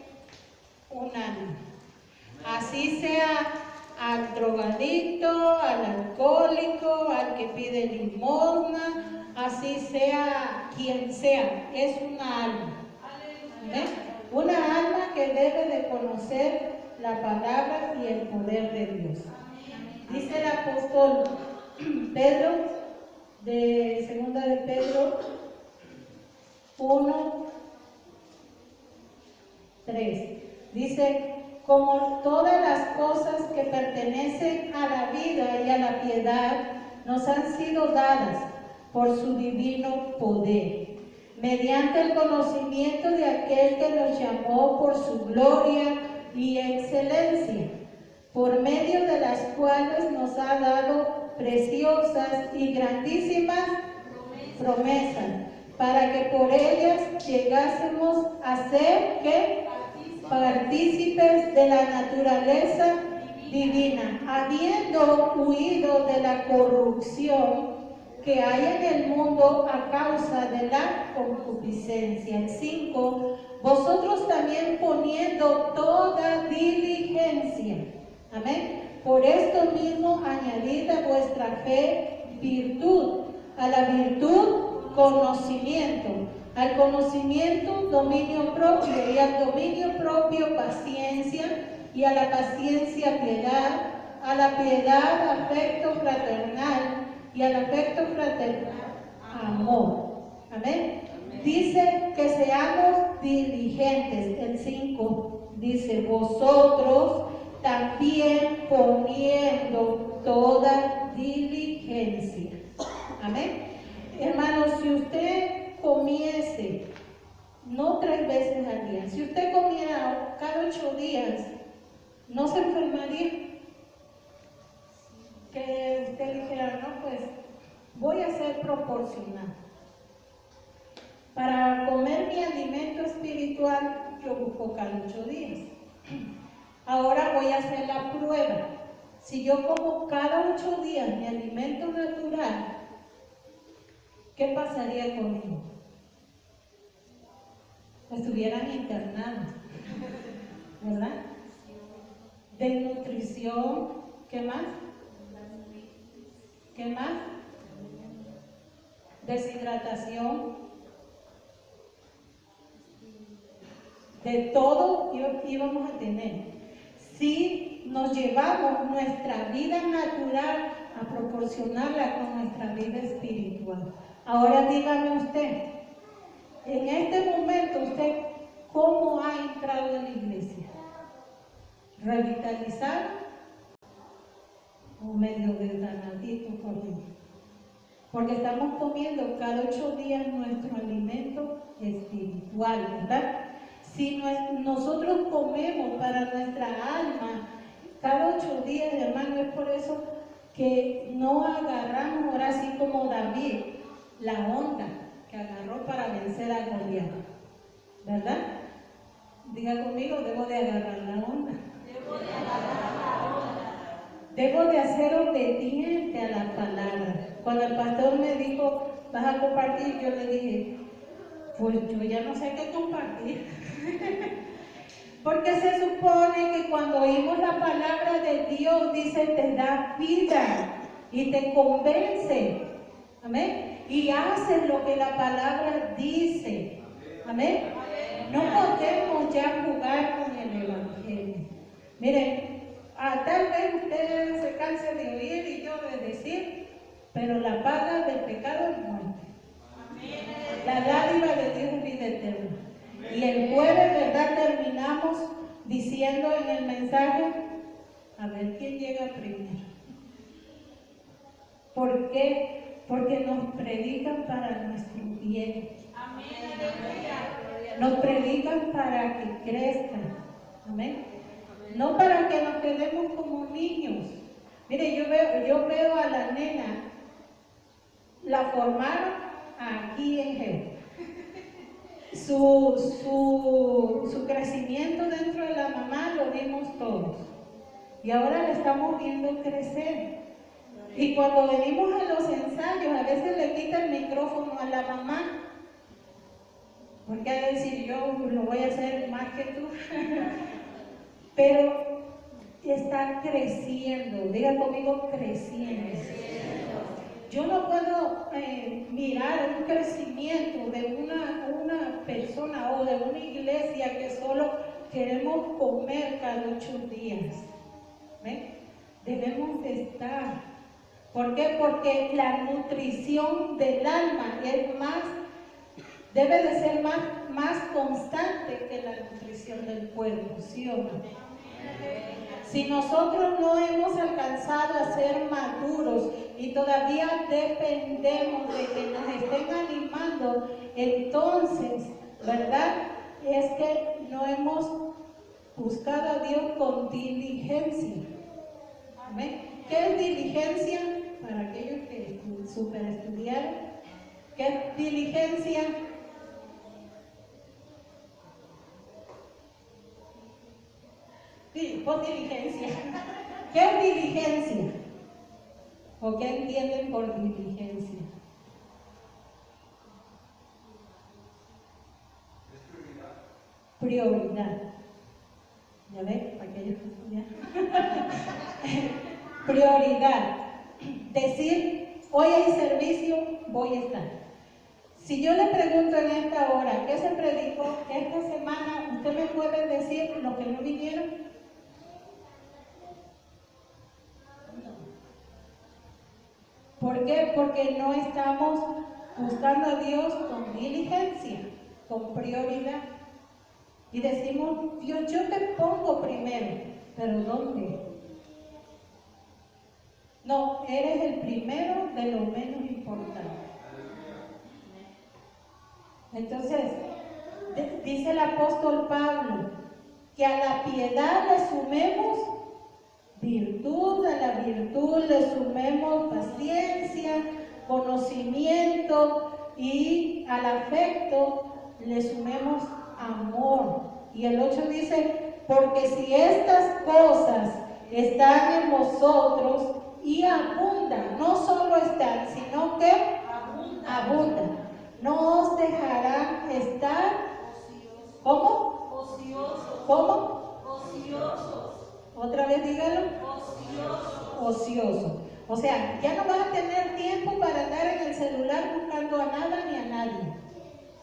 un alma. Así sea al drogadicto, al alcohólico, al que pide limosna, así sea quien sea, es una alma. ¿Ven? Una alma que debe de conocer la palabra y el poder de Dios. Dice el apóstol Pedro, de segunda de Pedro 1:3. Dice: como todas las cosas que pertenecen a la vida y a la piedad nos han sido dadas por su divino poder, mediante el conocimiento de aquel que nos llamó por su gloria y excelencia, por medio de las cuales nos ha dado preciosas y grandísimas promesas, para que por ellas llegásemos a ser ¿qué? Partícipes de la naturaleza divina, habiendo huido de la corrupción que hay en el mundo a causa de la concupiscencia. 5. Vosotros también poniendo toda diligencia. Amén. Por esto mismo añadid a vuestra fe virtud, a la virtud conocimiento, al conocimiento dominio propio, y al dominio propio paciencia, y a la paciencia piedad, a la piedad afecto fraternal, y al afecto fraternal amor. Amén. Dice que seamos diligentes. El 5 dice: vosotros también poniendo toda diligencia. Amén. Hermanos, si usted comiese, no 3 veces al día, si usted comiera cada 8 días, ¿no se enfermaría? Que usted dijera: no, pues voy a ser proporcional. Para comer mi alimento espiritual, yo busco cada 8 días. Ahora voy a hacer la prueba. Si yo como cada 8 días mi alimento natural, ¿qué pasaría conmigo? Estuvieran internados, ¿verdad? Desnutrición, ¿qué más? ¿Qué más? Deshidratación. De todo íbamos a tener. Si nos llevamos nuestra vida natural a proporcionarla con nuestra vida espiritual. Ahora dígame usted, en este momento usted, ¿cómo ha entrado en la iglesia? ¿Revitalizado o medio desganadito por Dios? Porque estamos comiendo cada 8 días nuestro alimento espiritual, ¿verdad? Si nosotros comemos para nuestra alma cada 8 días, hermano, es por eso que no agarramos ahora así como David la onda que agarró para vencer a Goliat, ¿verdad? Diga conmigo, debo de agarrar la onda. Debo de ser obediente a la palabra. Cuando el pastor me dijo: vas a compartir, yo le dije: pues yo ya no sé qué compartir. Porque se supone que cuando oímos la palabra de Dios, dice, te da vida y te convence. Amén. Y haces lo que la palabra dice. Amén. No podemos ya jugar con el evangelio. Miren, tal vez ustedes se cansen de oír y yo de decir, pero la paga del pecado es muerte. La dádiva de Dios es vida eterna. Y el jueves, ¿verdad? Terminamos diciendo en el mensaje, a ver quién llega primero. ¿Por qué? Porque nos predican para nuestro bien. Nos predican para que crezcan. Amén. No para que nos quedemos como niños. Mire, yo veo a la nena, la formaron aquí en Geo. Su crecimiento dentro de la mamá lo vimos todos. Y ahora la estamos viendo crecer. Y cuando venimos a los ensayos, a veces le quita el micrófono a la mamá. Porque a decir, yo lo voy a hacer más que tú. Pero está creciendo. Diga conmigo, creciendo. Yo no puedo mirar un crecimiento de una persona o de una iglesia que solo queremos comer cada 8 días. ¿Ven? Debemos de estar. ¿Por qué? Porque la nutrición del alma debe de ser más constante que la nutrición del cuerpo, ¿sí o no? Si nosotros no hemos alcanzado a ser maduros y todavía dependemos de que nos estén animando, entonces, ¿verdad? Es que no hemos buscado a Dios con diligencia. ¿Amén? ¿Qué es diligencia? Para aquellos que super estudiaron, ¿qué es diligencia? Sí, por diligencia. ¿Qué es diligencia? ¿O qué entienden por diligencia? Prioridad. ¿Ya ven? Aquellos que estudiaron. Prioridad. Decir, hoy hay servicio, voy a estar. Si yo le pregunto en esta hora, ¿qué se predicó esta semana? ¿Usted me puede decir los que no vinieron? ¿Por qué? Porque no estamos buscando a Dios con diligencia, con prioridad. Y decimos, Dios, yo te pongo primero, pero ¿dónde? No, eres el primero de lo menos importante. Entonces, dice el apóstol Pablo, que a la piedad le sumemos virtud, a la virtud le sumemos paciencia, conocimiento y al afecto le sumemos amor. Y el 8 dice, porque si estas cosas están en vosotros y abundan, no solo están, sino que abundan, no os dejarán estar, ¿cómo?
Ociosos.
¿Cómo?
Ociosos.
Otra vez dígalo.
Ociosos.
Ocioso. O sea, ya no vas a tener tiempo para andar en el celular buscando a nada ni a nadie.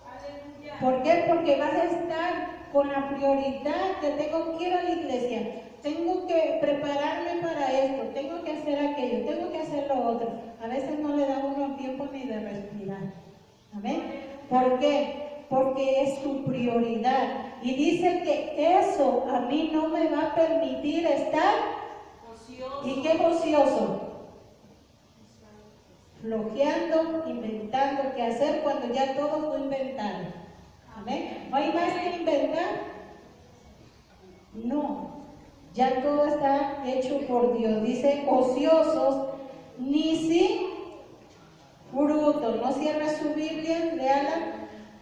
Aleluya.
¿Por qué? Porque vas a estar con la prioridad que tengo que ir a la iglesia, tengo que prepararme para esto, tengo que hacer aquello, tengo que hacer lo otro. A veces no le da uno tiempo ni de respirar. ¿Amén? ¿Por qué? Porque es tu prioridad. Y dice que eso a mí no me va a permitir estar
Ocioso.
¿y qué es ocioso? Flojeando, inventando qué hacer cuando ya todo fue inventado. ¿Amén? ¿No hay más que inventar? No, ya todo está hecho por Dios. Dice ociosos, ni sin fruto. No cierra su Biblia, léala.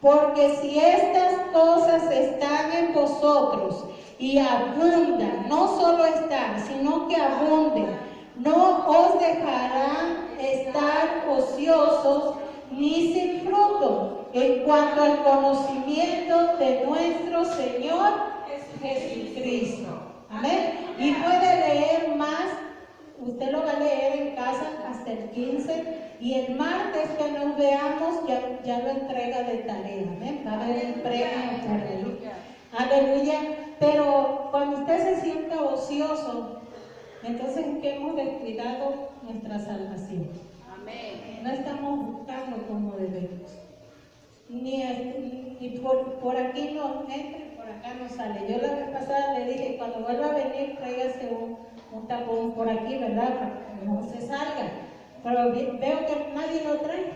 Porque si estas cosas están en vosotros y abundan, no solo están, sino que abunden, no os dejarán estar ociosos ni sin fruto en cuanto al conocimiento de nuestro Señor Jesucristo. Amén. Y puede leer más, usted lo va a leer en casa hasta el 15 y el martes que nos veamos ya lo entrega de tarea. Amén. Va a haber un premio por ahí. Aleluya. Pero cuando usted se sienta ocioso, entonces que hemos descuidado nuestra salvación. No estamos buscando como debemos. Ni por aquí no entra, por acá no sale. Yo la vez pasada le dije, cuando vuelva a venir, tráigase un tapón por aquí, ¿verdad? Para que no se salga. Pero veo que nadie lo trae.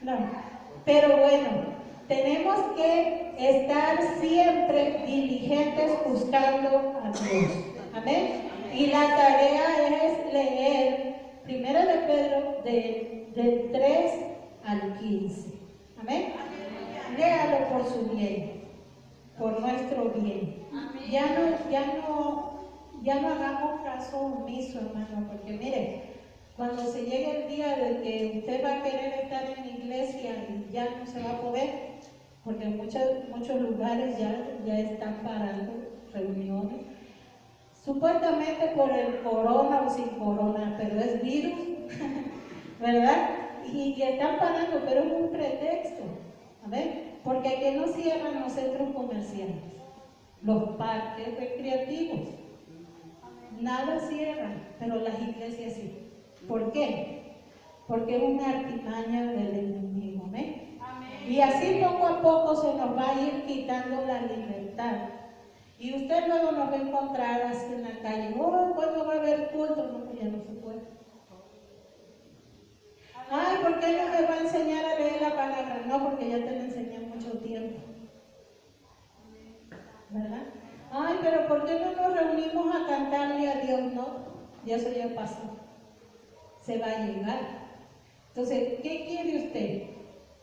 No. Pero bueno, tenemos que estar siempre diligentes buscando a Dios. Amén. Y la tarea es leer 1 de Pedro del 3 al 15. Amén. Léalo por su bien, por nuestro bien. Ya no hagamos caso omiso, hermano, porque mire, cuando se llegue el día de que usted va a querer estar en la iglesia y ya no se va a poder, porque en muchos lugares ya están parando reuniones, supuestamente por el corona o sin corona, pero es virus, ¿verdad? Y están parando, pero es un pretexto, ¿ver? Porque aquí no cierran los centros comerciales, los parques recreativos, nada cierran, pero las iglesias sí. ¿Por qué? Porque es una artimaña del enemigo, ¿ven? Y así poco a poco se nos va a ir quitando la libertad. Y usted luego nos va a encontrar así en la calle. Oh, ¿cuándo va a haber culto? No, pues ya no se puede. Ay, ¿por qué no me va a enseñar a leer la palabra? No, porque ya te la enseñé mucho tiempo. ¿Verdad? Ay, pero ¿por qué no nos reunimos a cantarle a Dios? No, y eso ya pasó. Se va a llegar. Entonces, ¿qué quiere usted?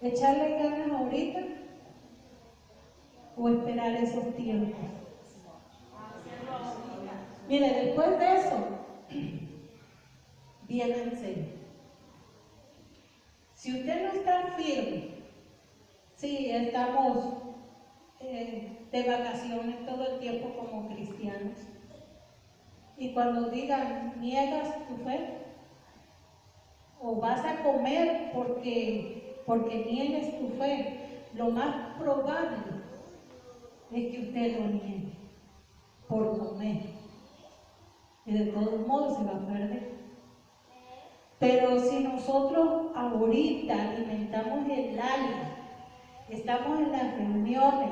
¿Echarle ganas ahorita? ¿O esperar esos tiempos? Mire, después de eso, viene en serio. Si usted no está firme, sí, estamos de vacaciones todo el tiempo como cristianos, y cuando digan, niegas tu fe, o vas a comer porque niegues tu fe, lo más probable es que usted lo niegue por comer. Y de todos modos se va a perder. Pero si nosotros ahorita alimentamos el alma, estamos en las reuniones,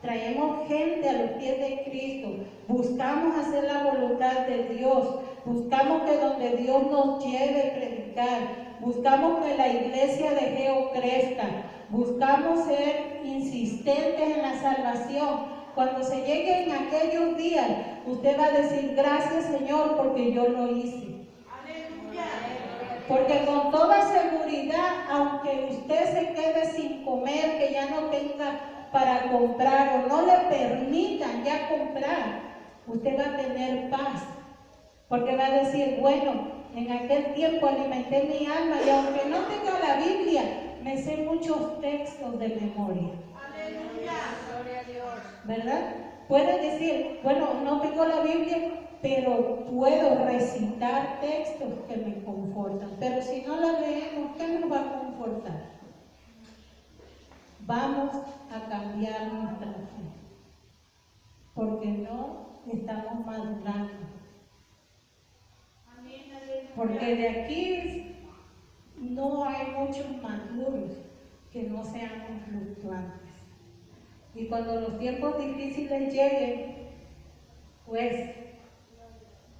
traemos gente a los pies de Cristo, buscamos hacer la voluntad de Dios, buscamos que donde Dios nos lleve a predicar, buscamos que la iglesia de Geo crezca, buscamos ser insistentes en la salvación. Cuando se lleguen aquellos días, usted va a decir, gracias Señor, porque yo lo hice. Porque con toda seguridad, aunque usted se quede sin comer, que ya no tenga para comprar o no le permitan ya comprar, usted va a tener paz. Porque va a decir, bueno, en aquel tiempo alimenté mi alma y aunque no tenga la Biblia, me sé muchos textos de memoria.
Gloria a Dios.
¿Verdad? Puede decir, bueno, no tengo la Biblia, pero puedo recitar textos que me confortan. Pero si no la leemos, ¿qué nos va a confortar? Vamos a cambiar nuestra fe, porque no estamos madurando. Porque de aquí no hay muchos maduros que no seamos fluctuantes. Y cuando los tiempos difíciles lleguen, pues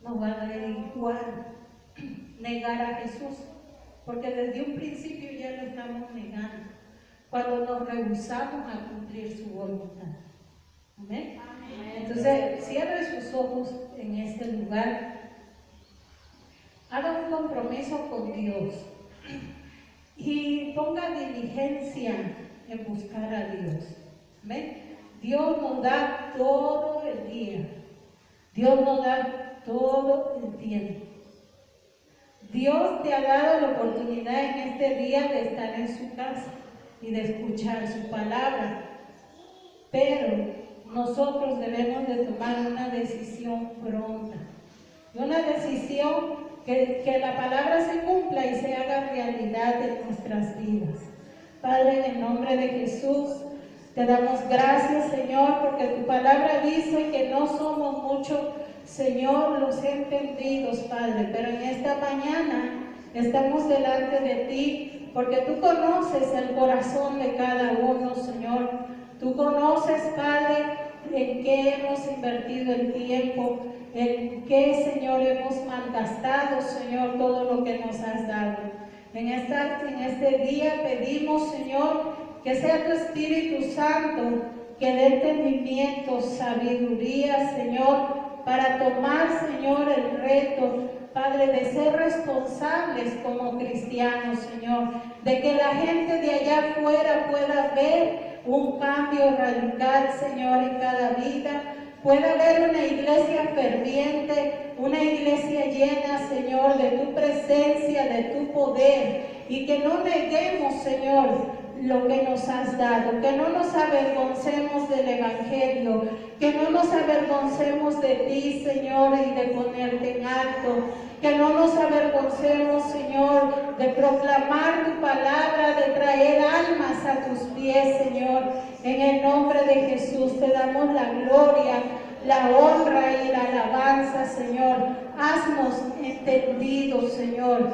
nos va a dar igual negar a Jesús, porque desde un principio ya lo estamos negando, cuando nos rehusamos a cumplir su voluntad. ¿Amén? Entonces, cierre sus ojos en este lugar, haga un compromiso con Dios y ponga diligencia en buscar a Dios. ¿Amén? Dios nos da todo el día. Dios nos da todo el tiempo. Dios te ha dado la oportunidad en este día de estar en su casa y de escuchar su palabra. Pero nosotros debemos de tomar una decisión pronta. Una decisión que la palabra se cumpla y se haga realidad en nuestras vidas. Padre, en el nombre de Jesús, te damos gracias, Señor, porque tu palabra dice que no somos muchos, Señor, los entendidos, Padre, pero en esta mañana estamos delante de ti, porque tú conoces el corazón de cada uno, Señor. Tú conoces, Padre, en qué hemos invertido el tiempo, en qué, Señor, hemos malgastado, Señor, todo lo que nos has dado. En este día pedimos, Señor, que sea tu Espíritu Santo que dé entendimiento, sabiduría, Señor, para tomar, Señor, el reto, Padre, de ser responsables como cristianos, Señor, de que la gente de allá afuera pueda ver un cambio radical, Señor, en cada vida, pueda haber una iglesia ferviente, una iglesia llena, Señor, de tu presencia, de tu poder, y que no neguemos, Señor, lo que nos has dado, que no nos avergoncemos del Evangelio, que no nos avergoncemos de ti, Señor, y de ponerte en alto, que no nos avergoncemos, Señor, de proclamar tu palabra, de traer almas a tus pies, Señor. En el nombre de Jesús te damos la gloria, la honra y la alabanza, Señor. Haznos entendidos, Señor.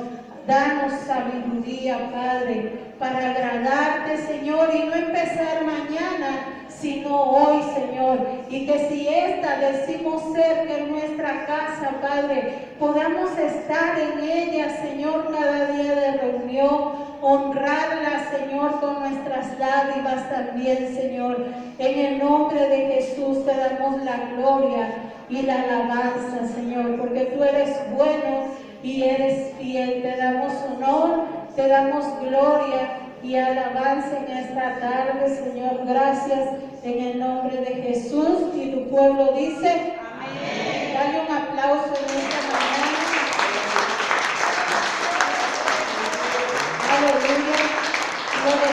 Danos sabiduría, Padre, para agradarte, Señor, y no empezar mañana, sino hoy, Señor. Y que si esta decimos cerca en nuestra casa, Padre, podamos estar en ella, Señor, cada día de reunión, honrarla, Señor, con nuestras dádivas también, Señor. En el nombre de Jesús te damos la gloria y la alabanza, Señor, porque tú eres bueno y eres fiel. Te damos honor, te damos gloria y alabanza en esta tarde, Señor. Gracias en el nombre de Jesús. Y tu pueblo dice